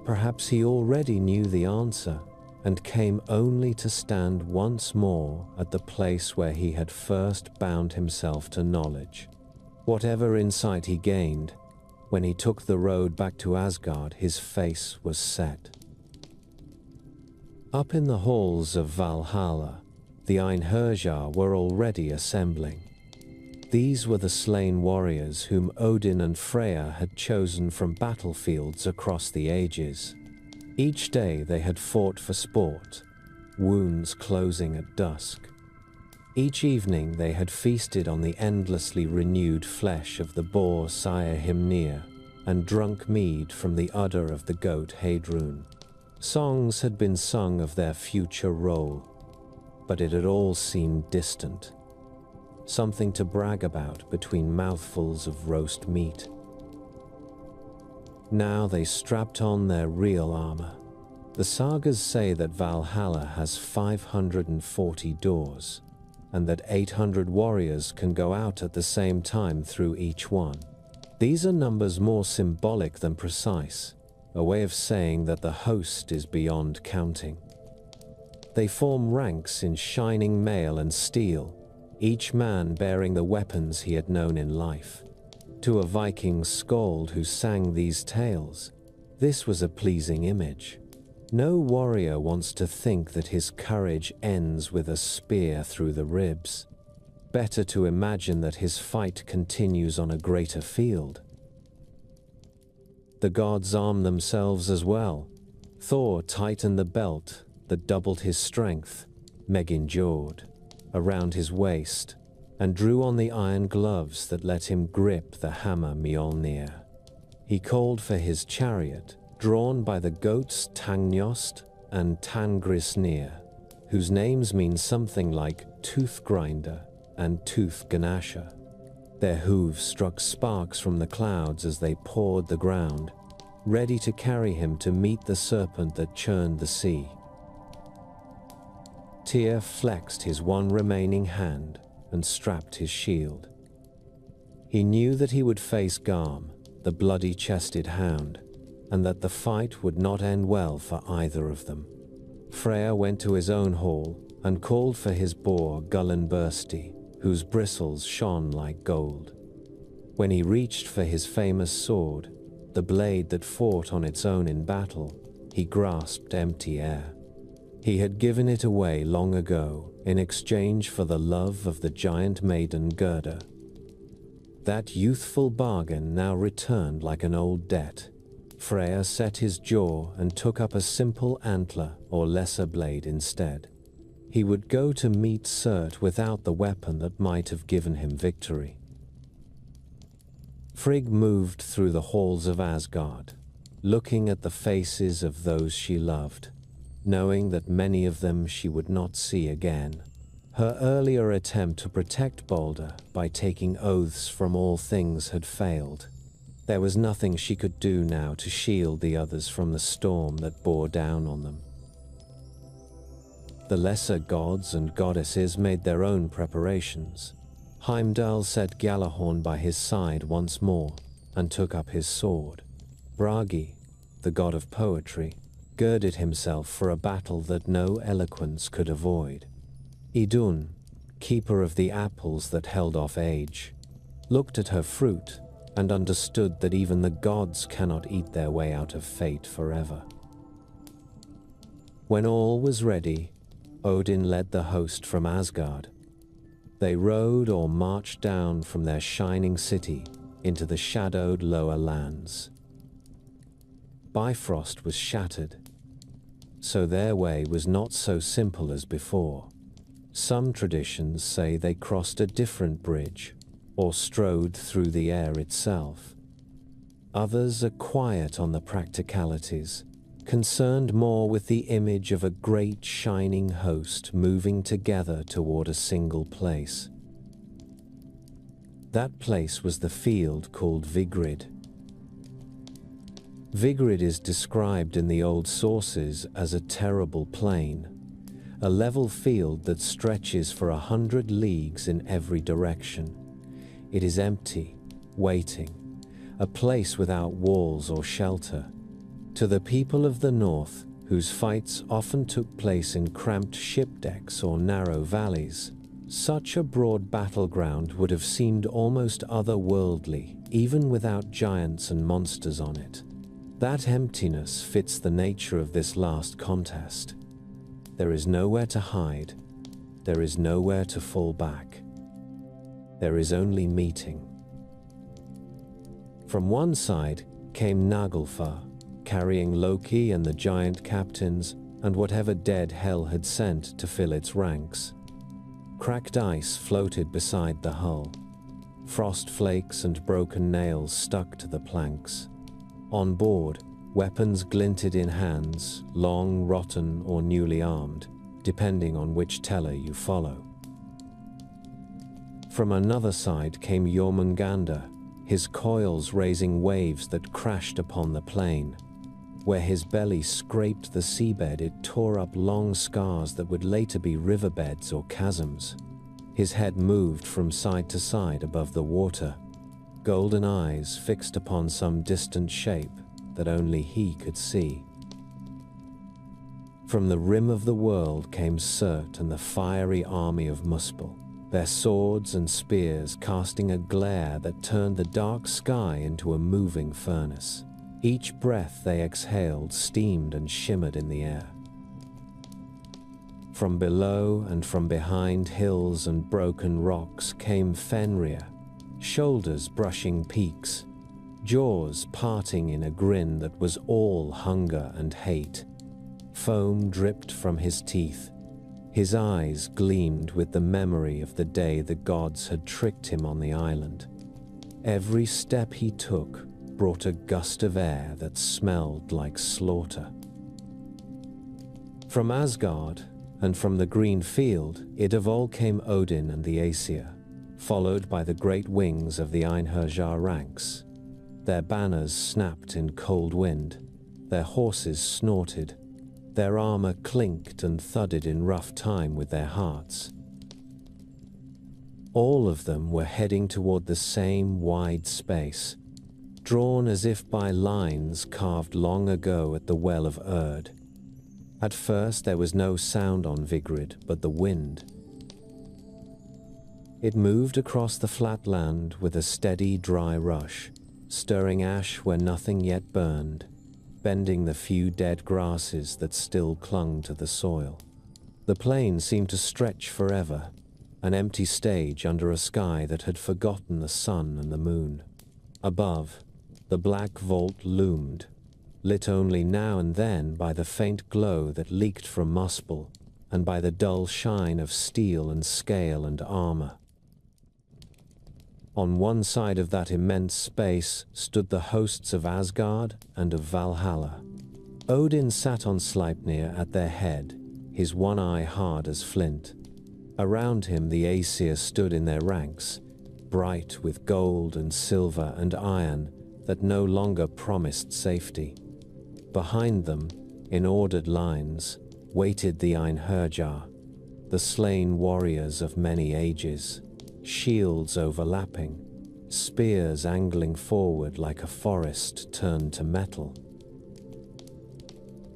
Perhaps he already knew the answer and came only to stand once more at the place where he had first bound himself to knowledge. Whatever insight he gained, when he took the road back to Asgard, his face was set. Up in the halls of Valhalla, the Einherjar were already assembling. These were the slain warriors whom Odin and Freya had chosen from battlefields across the ages. Each day they had fought for sport, wounds closing at dusk. Each evening they had feasted on the endlessly renewed flesh of the boar sire Hymnir and drunk mead from the udder of the goat Heidrun. Songs had been sung of their future role, but it had all seemed distant. Something to brag about between mouthfuls of roast meat. Now they strapped on their real armor. The sagas say that Valhalla has 540 doors, and that 800 warriors can go out at the same time through each one. These are numbers more symbolic than precise, a way of saying that the host is beyond counting. They form ranks in shining mail and steel, each man bearing the weapons he had known in life. To a Viking skald who sang these tales, this was a pleasing image. No warrior wants to think that his courage ends with a spear through the ribs. Better to imagine that his fight continues on a greater field. The gods armed themselves as well. Thor tightened the belt that doubled his strength, Meg endured, around his waist, and drew on the iron gloves that let him grip the hammer Mjolnir. He called for his chariot, drawn by the goats Tangnjost and Tangrisnir, whose names mean something like Tooth Grinder and Tooth Ganasha. Their hooves struck sparks from the clouds as they pawed the ground, ready to carry him to meet the serpent that churned the sea. Tyr flexed his one remaining hand and strapped his shield. He knew that he would face Garm, the bloody-chested hound, and that the fight would not end well for either of them. Freya went to his own hall and called for his boar Gullinbursti, whose bristles shone like gold. When he reached for his famous sword, the blade that fought on its own in battle, he grasped empty air. He had given it away long ago in exchange for the love of the giant maiden Gerda. That youthful bargain now returned like an old debt. Freya set his jaw and took up a simple antler or lesser blade instead. He would go to meet Surt without the weapon that might have given him victory. Frigg moved through the halls of Asgard, looking at the faces of those she loved, knowing that many of them she would not see again. Her earlier attempt to protect Balder by taking oaths from all things had failed. There was nothing she could do now to shield the others from the storm that bore down on them. The lesser gods and goddesses made their own preparations. Heimdall set Gjallarhorn by his side once more and took up his sword. Bragi, the god of poetry, girded himself for a battle that no eloquence could avoid. Idun, keeper of the apples that held off age, looked at her fruit and understood that even the gods cannot eat their way out of fate forever. When all was ready, Odin led the host from Asgard. They rode or marched down from their shining city into the shadowed lower lands. Bifrost was shattered, so their way was not so simple as before. Some traditions say they crossed a different bridge or strode through the air itself. Others are quiet on the practicalities, concerned more with the image of a great shining host moving together toward a single place. That place was the field called Vigrid. Vigrid is described in the old sources as a terrible plain, a level field that stretches for 100 leagues in every direction. It is empty, waiting, a place without walls or shelter. To the people of the north, whose fights often took place in cramped ship decks or narrow valleys, such a broad battleground would have seemed almost otherworldly, even without giants and monsters on it. That emptiness fits the nature of this last contest. There is nowhere to hide. There is nowhere to fall back. There is only meeting. From one side came Naglfar, carrying Loki and the giant captains and whatever dead hell had sent to fill its ranks. Cracked ice floated beside the hull. Frost flakes and broken nails stuck to the planks. On board, weapons glinted in hands, long, rotten, or newly armed, depending on which teller you follow. From another side came Jormungandr, his coils raising waves that crashed upon the plain. Where his belly scraped the seabed, it tore up long scars that would later be riverbeds or chasms. His head moved from side to side above the water, golden eyes fixed upon some distant shape that only he could see. From the rim of the world came Surt and the fiery army of Muspel, their swords and spears casting a glare that turned the dark sky into a moving furnace. Each breath they exhaled steamed and shimmered in the air. From below and from behind hills and broken rocks came Fenrir, shoulders brushing peaks, jaws parting in a grin that was all hunger and hate. Foam dripped from his teeth. His eyes gleamed with the memory of the day the gods had tricked him on the island. Every step he took brought a gust of air that smelled like slaughter. From Asgard and from the green field, it of all came Odin and the Aesir, followed by the great wings of the Einherjar ranks. Their banners snapped in cold wind, their horses snorted, their armor clinked and thudded in rough time with their hearts. All of them were heading toward the same wide space, drawn as if by lines carved long ago at the Well of Urd. At first there was no sound on Vigrid but the wind. It moved across the flat land with a steady, dry rush, stirring ash where nothing yet burned, bending the few dead grasses that still clung to the soil. The plain seemed to stretch forever, an empty stage under a sky that had forgotten the sun and the moon. Above, the black vault loomed, lit only now and then by the faint glow that leaked from Muspel and by the dull shine of steel and scale and armor. On one side of that immense space stood the hosts of Asgard and of Valhalla. Odin sat on Sleipnir at their head, his one eye hard as flint. Around him the Aesir stood in their ranks, bright with gold and silver and iron that no longer promised safety. Behind them, in ordered lines, waited the Einherjar, the slain warriors of many ages, shields overlapping, spears angling forward like a forest turned to metal.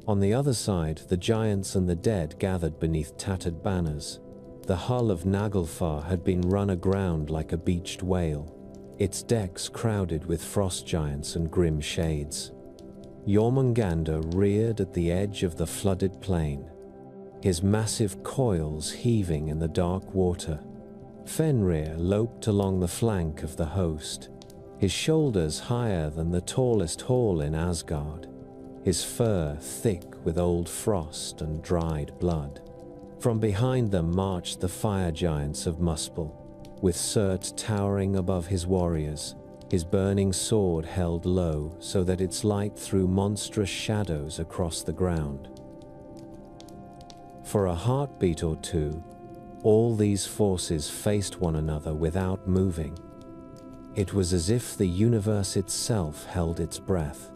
On the other side, the giants and the dead gathered beneath tattered banners. The hull of Naglfar had been run aground like a beached whale, its decks crowded with frost giants and grim shades. Jormungandr reared at the edge of the flooded plain, his massive coils heaving in the dark water. Fenrir loped along the flank of the host, his shoulders higher than the tallest hall in Asgard, his fur thick with old frost and dried blood. From behind them marched the fire giants of Muspel, with Surt towering above his warriors, his burning sword held low so that its light threw monstrous shadows across the ground. For a heartbeat or two, all these forces faced one another without moving. It was as if the universe itself held its breath.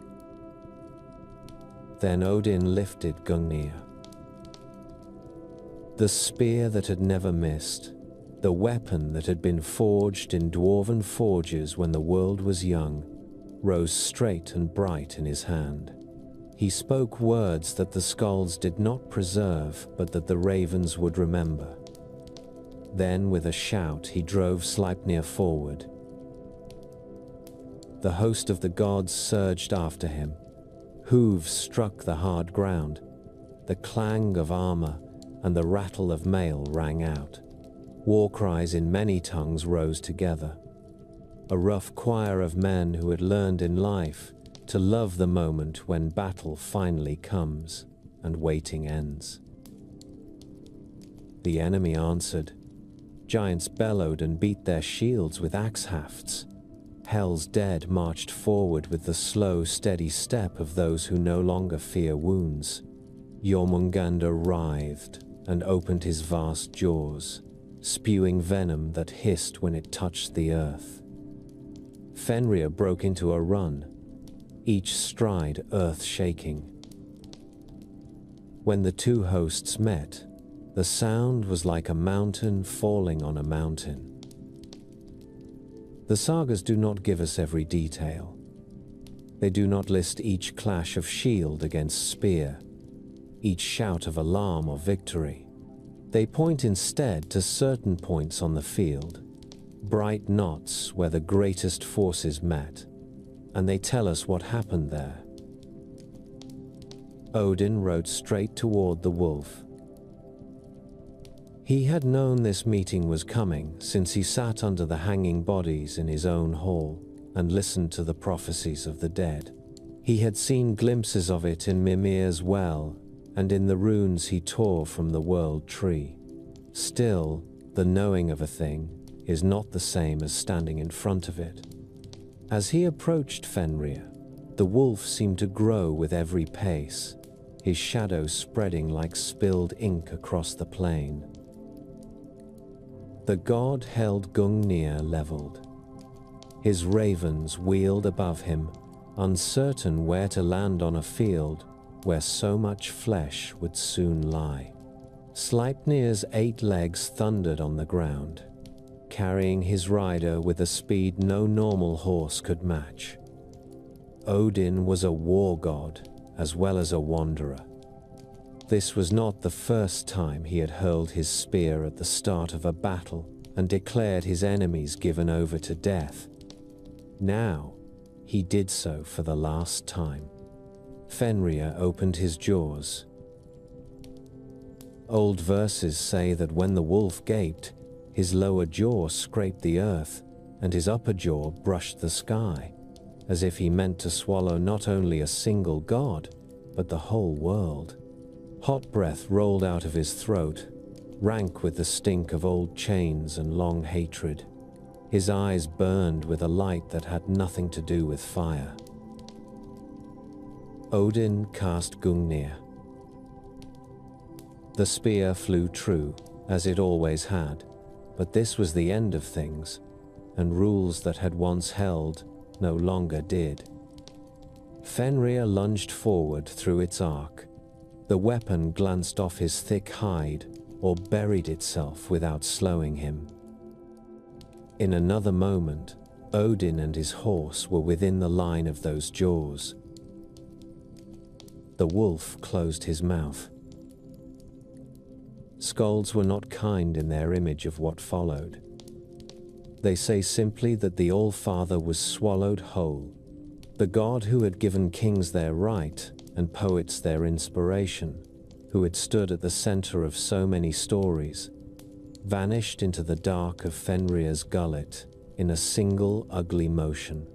Then Odin lifted Gungnir. The spear that had never missed, the weapon that had been forged in dwarven forges when the world was young, rose straight and bright in his hand. He spoke words that the skalds did not preserve, but that the ravens would remember. Then, with a shout, he drove Sleipnir forward. The host of the gods surged after him. Hooves struck the hard ground. The clang of armor and the rattle of mail rang out. War cries in many tongues rose together. A rough choir of men who had learned in life to love the moment when battle finally comes and waiting ends. The enemy answered. Giants bellowed and beat their shields with axe hafts. Hell's dead marched forward with the slow, steady step of those who no longer fear wounds. Jormungandr writhed and opened his vast jaws, spewing venom that hissed when it touched the earth. Fenrir broke into a run, each stride earth-shaking. When the two hosts met, the sound was like a mountain falling on a mountain. The sagas do not give us every detail. They do not list each clash of shield against spear, each shout of alarm or victory. They point instead to certain points on the field, bright knots where the greatest forces met, and they tell us what happened there. Odin rode straight toward the wolf. He had known this meeting was coming since he sat under the hanging bodies in his own hall and listened to the prophecies of the dead. He had seen glimpses of it in Mimir's well and in the runes he tore from the world tree. Still, the knowing of a thing is not the same as standing in front of it. As he approached Fenrir, the wolf seemed to grow with every pace, his shadow spreading like spilled ink across the plain. The god held Gungnir leveled. His ravens wheeled above him, uncertain where to land on a field where so much flesh would soon lie. Sleipnir's 8 legs thundered on the ground, carrying his rider with a speed no normal horse could match. Odin was a war god as well as a wanderer. This was not the first time he had hurled his spear at the start of a battle and declared his enemies given over to death. Now, he did so for the last time. Fenrir opened his jaws. Old verses say that when the wolf gaped, his lower jaw scraped the earth and his upper jaw brushed the sky, as if he meant to swallow not only a single god, but the whole world. Hot breath rolled out of his throat, rank with the stink of old chains and long hatred. His eyes burned with a light that had nothing to do with fire. Odin cast Gungnir. The spear flew true, as it always had, but this was the end of things, and rules that had once held no longer did. Fenrir lunged forward through its arc. The weapon glanced off his thick hide or buried itself without slowing him. In another moment, Odin and his horse were within the line of those jaws. The wolf closed his mouth. Skalds were not kind in their image of what followed. They say simply that the All-Father was swallowed whole. The god who had given kings their right and poets their inspiration, who had stood at the center of so many stories, vanished into the dark of Fenrir's gullet in a single ugly motion.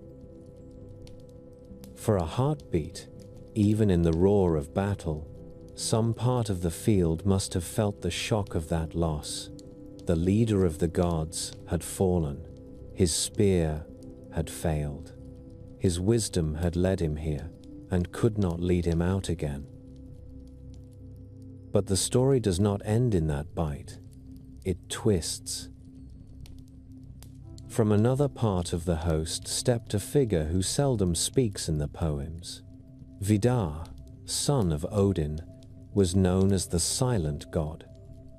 For a heartbeat, even in the roar of battle, some part of the field must have felt the shock of that loss. The leader of the gods had fallen, his spear had failed. His wisdom had led him here and could not lead him out again. But the story does not end in that bite. It twists. From another part of the host stepped a figure who seldom speaks in the poems. Vidar, son of Odin, was known as the silent god,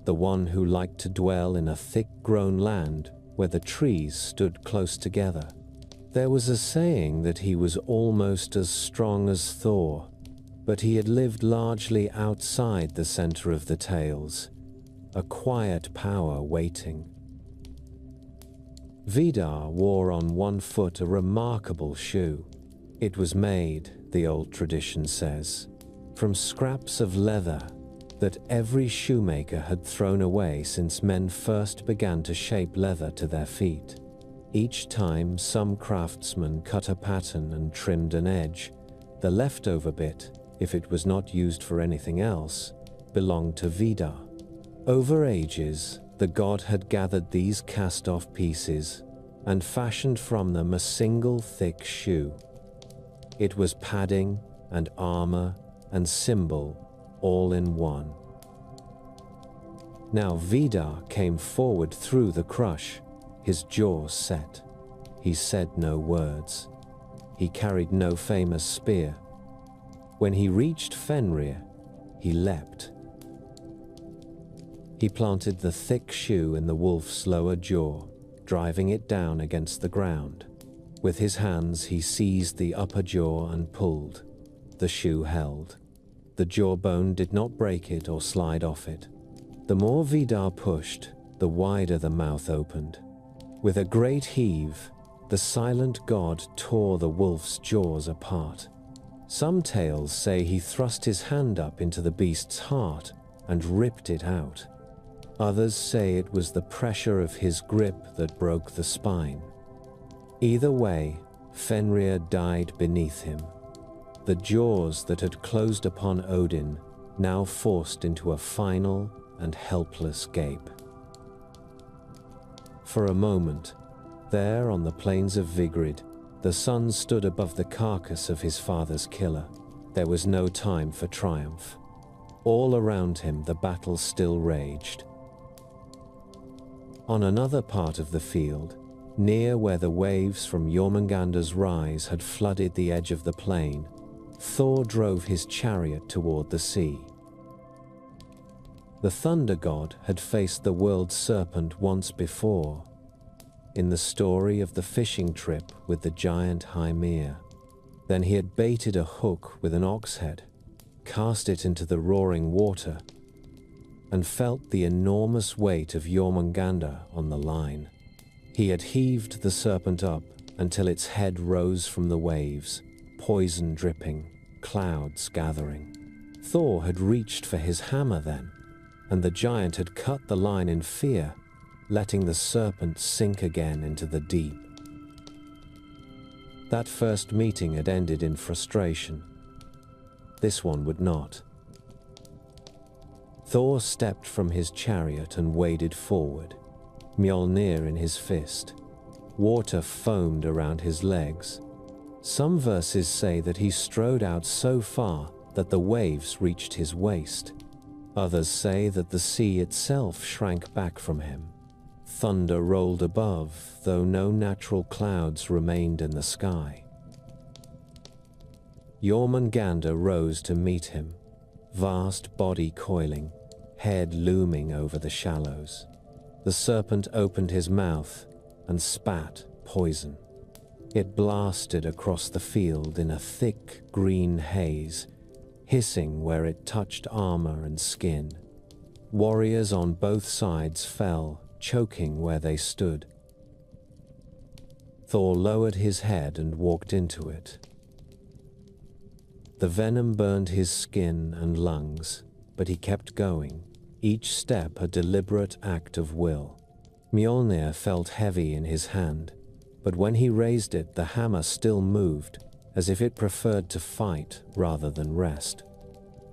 the one who liked to dwell in a thick-grown land where the trees stood close together. There was a saying that he was almost as strong as Thor, but he had lived largely outside the center of the tales, a quiet power waiting. Vidar wore on one foot a remarkable shoe. It was made, the old tradition says, from scraps of leather that every shoemaker had thrown away since men first began to shape leather to their feet. Each time some craftsman cut a pattern and trimmed an edge, the leftover bit, if it was not used for anything else, belonged to Vidar. Over ages, the god had gathered these cast-off pieces and fashioned from them a single thick shoe. It was padding and armor and symbol all in one. Now Vidar came forward through the crush, his jaws set. He said no words. He carried no famous spear. When he reached Fenrir, he leapt. He planted the thick shoe in the wolf's lower jaw, driving it down against the ground. With his hands he seized the upper jaw and pulled. The shoe held. The jawbone did not break it or slide off it. The more Vidar pushed, the wider the mouth opened. With a great heave, the silent god tore the wolf's jaws apart. Some tales say he thrust his hand up into the beast's heart and ripped it out. Others say it was the pressure of his grip that broke the spine. Either way, Fenrir died beneath him. The jaws that had closed upon Odin now forced into a final and helpless gape. For a moment, there on the plains of Vigrid, the sun stood above the carcass of his father's killer. There was no time for triumph. All around him the battle still raged. On another part of the field, near where the waves from Jormungandr's rise had flooded the edge of the plain, Thor drove his chariot toward the sea. The thunder god had faced the world serpent once before, in the story of the fishing trip with the giant Hymir. Then he had baited a hook with an ox head, cast it into the roaring water, and felt the enormous weight of Jormungandr on the line. He had heaved the serpent up until its head rose from the waves, poison dripping, clouds gathering. Thor had reached for his hammer then, and the giant had cut the line in fear, letting the serpent sink again into the deep. That first meeting had ended in frustration. This one would not. Thor stepped from his chariot and waded forward, Mjolnir in his fist. Water foamed around his legs. Some verses say that he strode out so far that the waves reached his waist. Others say that the sea itself shrank back from him. Thunder rolled above, though no natural clouds remained in the sky. Jormungandr rose to meet him, vast body coiling, head looming over the shallows. The serpent opened his mouth and spat poison. It blasted across the field in a thick green haze, hissing where it touched armor and skin. Warriors on both sides fell, choking where they stood. Thor lowered his head and walked into it. The venom burned his skin and lungs, but he kept going, each step a deliberate act of will. Mjolnir felt heavy in his hand, but when he raised it, the hammer still moved, as if it preferred to fight rather than rest.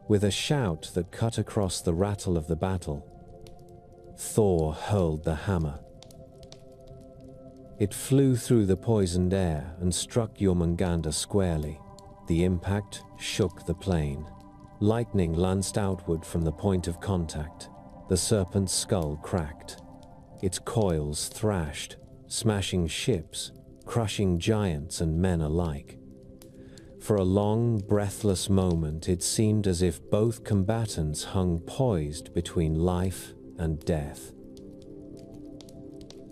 With a shout that cut across the rattle of the battle, Thor hurled the hammer. It flew through the poisoned air and struck Jormungandr squarely. The impact shook the plane. Lightning lanced outward from the point of contact. The serpent's skull cracked. Its coils thrashed, smashing ships, crushing giants and men alike. For a long, breathless moment, it seemed as if both combatants hung poised between life and death.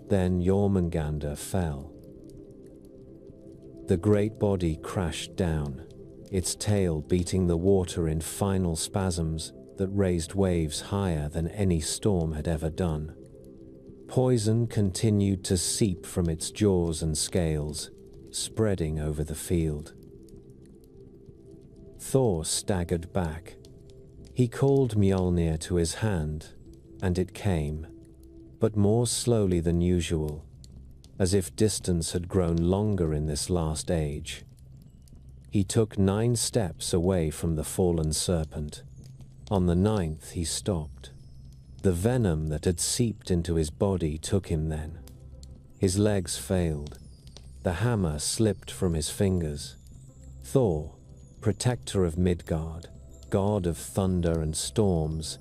Then Jormungandr fell. The great body crashed down, its tail beating the water in final spasms that raised waves higher than any storm had ever done. Poison continued to seep from its jaws and scales, spreading over the field. Thor staggered back. He called Mjolnir to his hand, and it came, but more slowly than usual, as if distance had grown longer in this last age. He took 9 steps away from the fallen serpent. On the 9th he stopped. The venom that had seeped into his body took him then. His legs failed. The hammer slipped from his fingers. Thor, protector of Midgard, god of thunder and storms,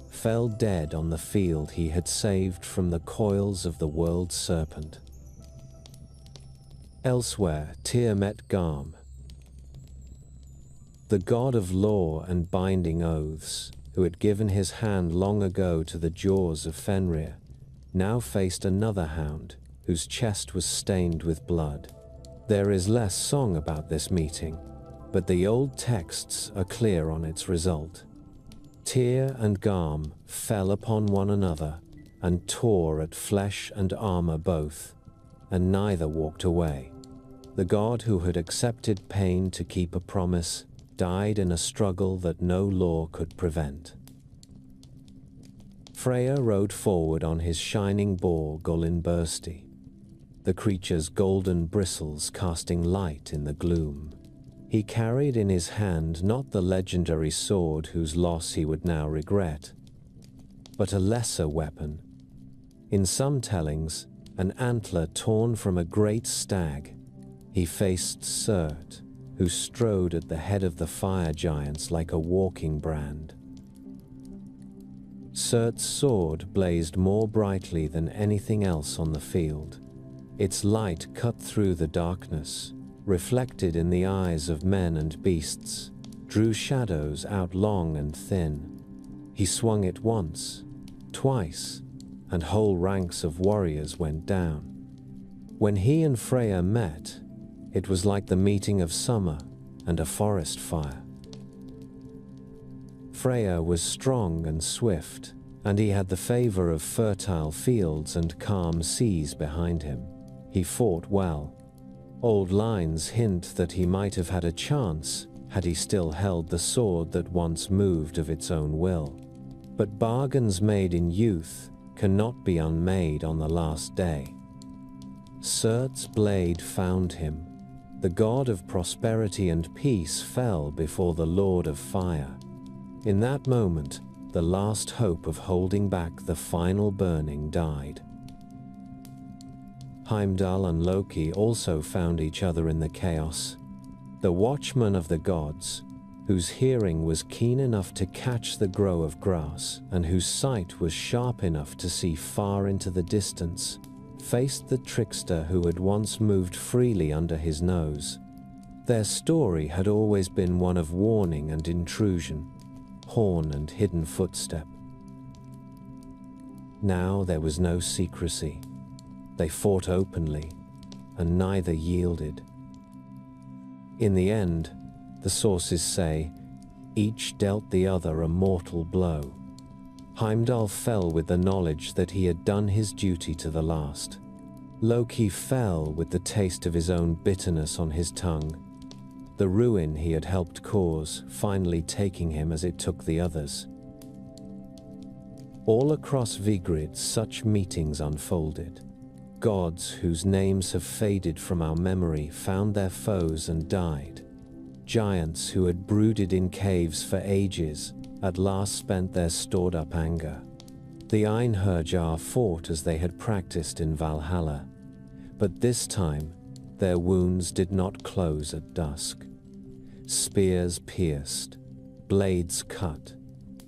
fell dead on the field he had saved from the coils of the world serpent. Elsewhere, Tyr met Garm, the god of law and binding oaths, who had given his hand long ago to the jaws of Fenrir, now faced another hound whose chest was stained with blood. There is less song about this meeting, but the old texts are clear on its result. Tyr and Garm fell upon one another and tore at flesh and armor both, and neither walked away. The god who had accepted pain to keep a promise died in a struggle that no law could prevent. Freyr rode forward on his shining boar Golinbursti, the creature's golden bristles casting light in the gloom. He carried in his hand not the legendary sword whose loss he would now regret, but a lesser weapon. In some tellings, an antler torn from a great stag. He faced Surt, who strode at the head of the fire giants like a walking brand. Surt's sword blazed more brightly than anything else on the field. Its light cut through the darkness, reflected in the eyes of men and beasts, drew shadows out long and thin. He swung it once, twice, and whole ranks of warriors went down. When he and Freyr met, it was like the meeting of summer and a forest fire. Freyr was strong and swift, and he had the favor of fertile fields and calm seas behind him. He fought well. Old lines hint that he might have had a chance had he still held the sword that once moved of its own will. But bargains made in youth cannot be unmade on the last day. Surt's blade found him. The god of prosperity and peace fell before the Lord of Fire. In that moment, the last hope of holding back the final burning died. Heimdall and Loki also found each other in the chaos. The watchman of the gods, whose hearing was keen enough to catch the grow of grass and whose sight was sharp enough to see far into the distance, faced the trickster who had once moved freely under his nose. Their story had always been one of warning and intrusion, horn and hidden footstep. Now there was no secrecy. They fought openly, and neither yielded. In the end, the sources say, each dealt the other a mortal blow. Heimdall fell with the knowledge that he had done his duty to the last. Loki fell with the taste of his own bitterness on his tongue, the ruin he had helped cause finally taking him as it took the others. All across Vigrid such meetings unfolded. Gods whose names have faded from our memory found their foes and died. Giants who had brooded in caves for ages at last spent their stored-up anger. The Einherjar fought as they had practiced in Valhalla. But this time, their wounds did not close at dusk. Spears pierced, blades cut,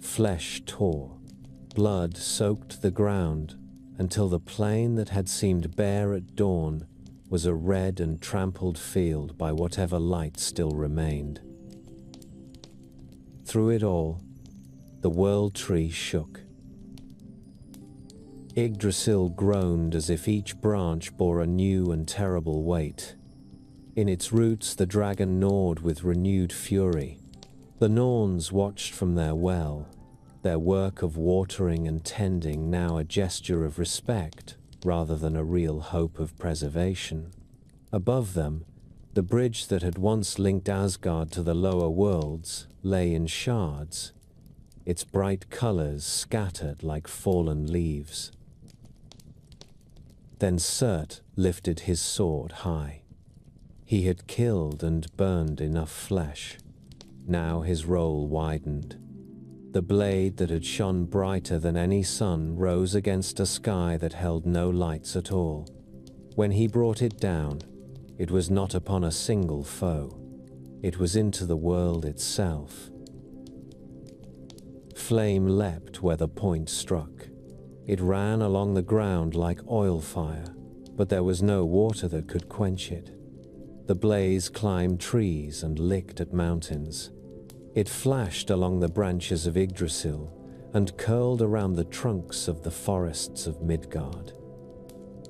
flesh tore, blood soaked the ground until the plain that had seemed bare at dawn was a red and trampled field by whatever light still remained. Through it all, the world tree shook. Yggdrasil groaned as if each branch bore a new and terrible weight. In its roots the dragon gnawed with renewed fury. The Norns watched from their well, their work of watering and tending now a gesture of respect rather than a real hope of preservation. Above them, the bridge that had once linked Asgard to the lower worlds lay in shards, its bright colors scattered like fallen leaves. Then Surt lifted his sword high. He had killed and burned enough flesh. Now his role widened. The blade that had shone brighter than any sun rose against a sky that held no lights at all. When he brought it down, it was not upon a single foe. It was into the world itself. Flame leapt where the point struck. It ran along the ground like oil fire, but there was no water that could quench it. The blaze climbed trees and licked at mountains. It flashed along the branches of Yggdrasil and curled around the trunks of the forests of Midgard.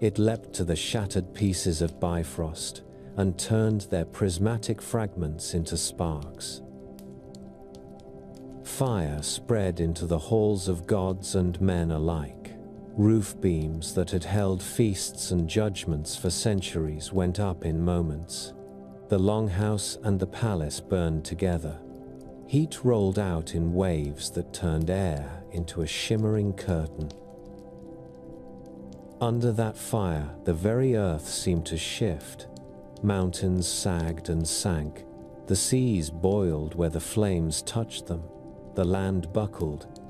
It leapt to the shattered pieces of Bifrost and turned their prismatic fragments into sparks. Fire spread into the halls of gods and men alike. Roof beams that had held feasts and judgments for centuries went up in moments. The longhouse and the palace burned together. Heat rolled out in waves that turned air into a shimmering curtain. Under that fire, the very earth seemed to shift. Mountains sagged and sank. The seas boiled where the flames touched them. The land buckled.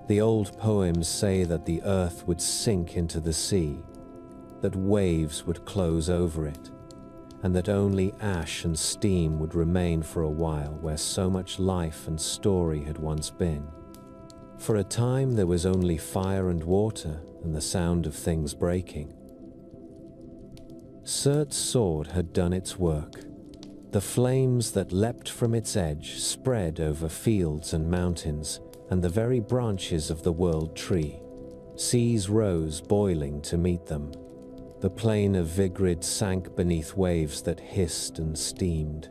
The old poems say that the earth would sink into the sea, that waves would close over it, and that only ash and steam would remain for a while where so much life and story had once been. For a time there was only fire and water and the sound of things breaking. Surt's sword had done its work. The flames that leapt from its edge spread over fields and mountains and the very branches of the world tree. Seas rose boiling to meet them. The plain of Vigrid sank beneath waves that hissed and steamed.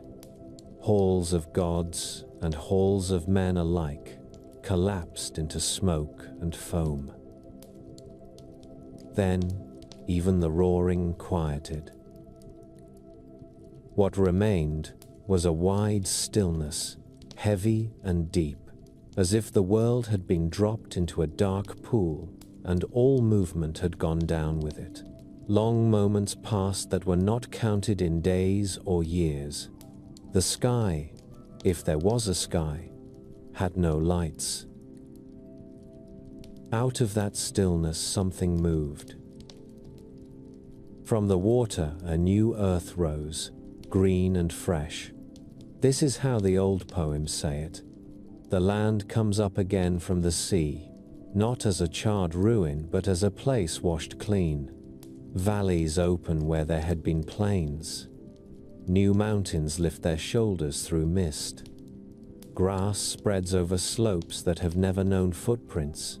Halls of gods and halls of men alike collapsed into smoke and foam. Then, even the roaring quieted. What remained was a wide stillness, heavy and deep, as if the world had been dropped into a dark pool and all movement had gone down with it. Long moments passed that were not counted in days or years. The sky, if there was a sky, had no lights. Out of that stillness something moved. From the water a new earth rose, green and fresh. This is how the old poems say it. The land comes up again from the sea, not as a charred ruin, but as a place washed clean. Valleys open where there had been plains. New mountains lift their shoulders through mist. Grass spreads over slopes that have never known footprints.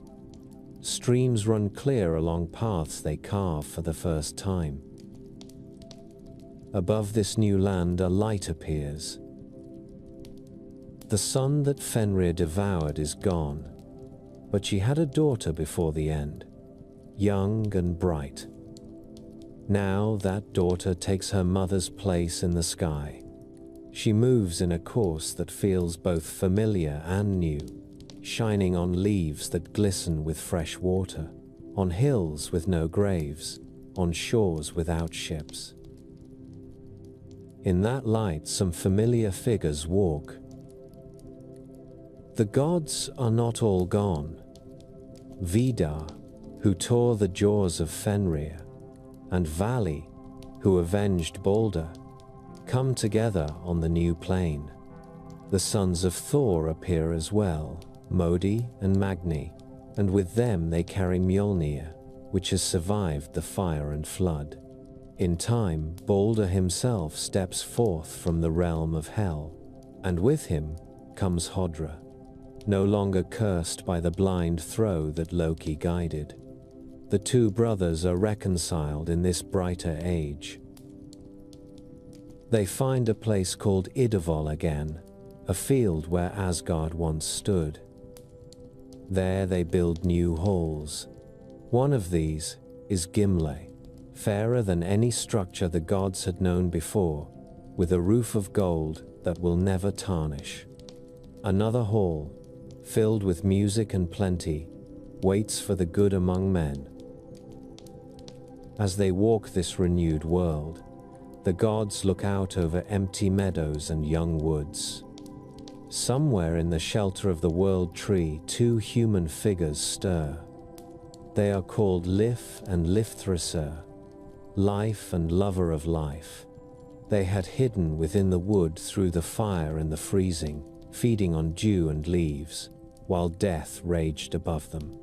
Streams run clear along paths they carve for the first time. Above this new land a light appears. The sun that Fenrir devoured is gone, but she had a daughter before the end, young and bright. Now that daughter takes her mother's place in the sky. She moves in a course that feels both familiar and new, shining on leaves that glisten with fresh water, on hills with no graves, on shores without ships. In that light, some familiar figures walk. The gods are not all gone. Vidar, who tore the jaws of Fenrir, and Vali, who avenged Balder, come together on the new plane. The sons of Thor appear as well, Modi and Magni, and with them they carry Mjolnir, which has survived the fire and flood. In time, Balder himself steps forth from the realm of Hel, and with him comes Hodra, no longer cursed by the blind throw that Loki guided. The two brothers are reconciled in this brighter age. They find a place called Idavol again, a field where Asgard once stood. There they build new halls. One of these is Gimle, fairer than any structure the gods had known before, with a roof of gold that will never tarnish. Another hall, filled with music and plenty, waits for the good among men. As they walk this renewed world, the gods look out over empty meadows and young woods. Somewhere in the shelter of the world tree, two human figures stir. They are called Lif and Lifthrasir, life and lover of life. They had hidden within the wood through the fire and the freezing, feeding on dew and leaves, while death raged above them.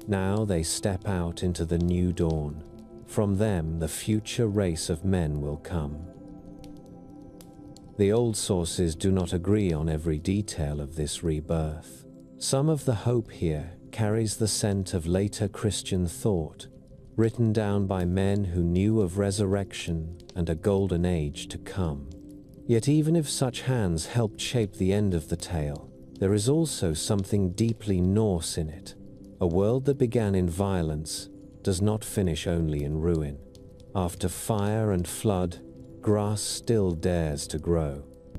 Now they step out into the new dawn. From them the future race of men will come. The old sources do not agree on every detail of this rebirth. Some of the hope here carries the scent of later Christian thought, written down by men who knew of resurrection and a golden age to come. Yet even if such hands helped shape the end of the tale, there is also something deeply Norse in it. A world that began in violence does not finish only in ruin. After fire and flood, grass still dares to grow.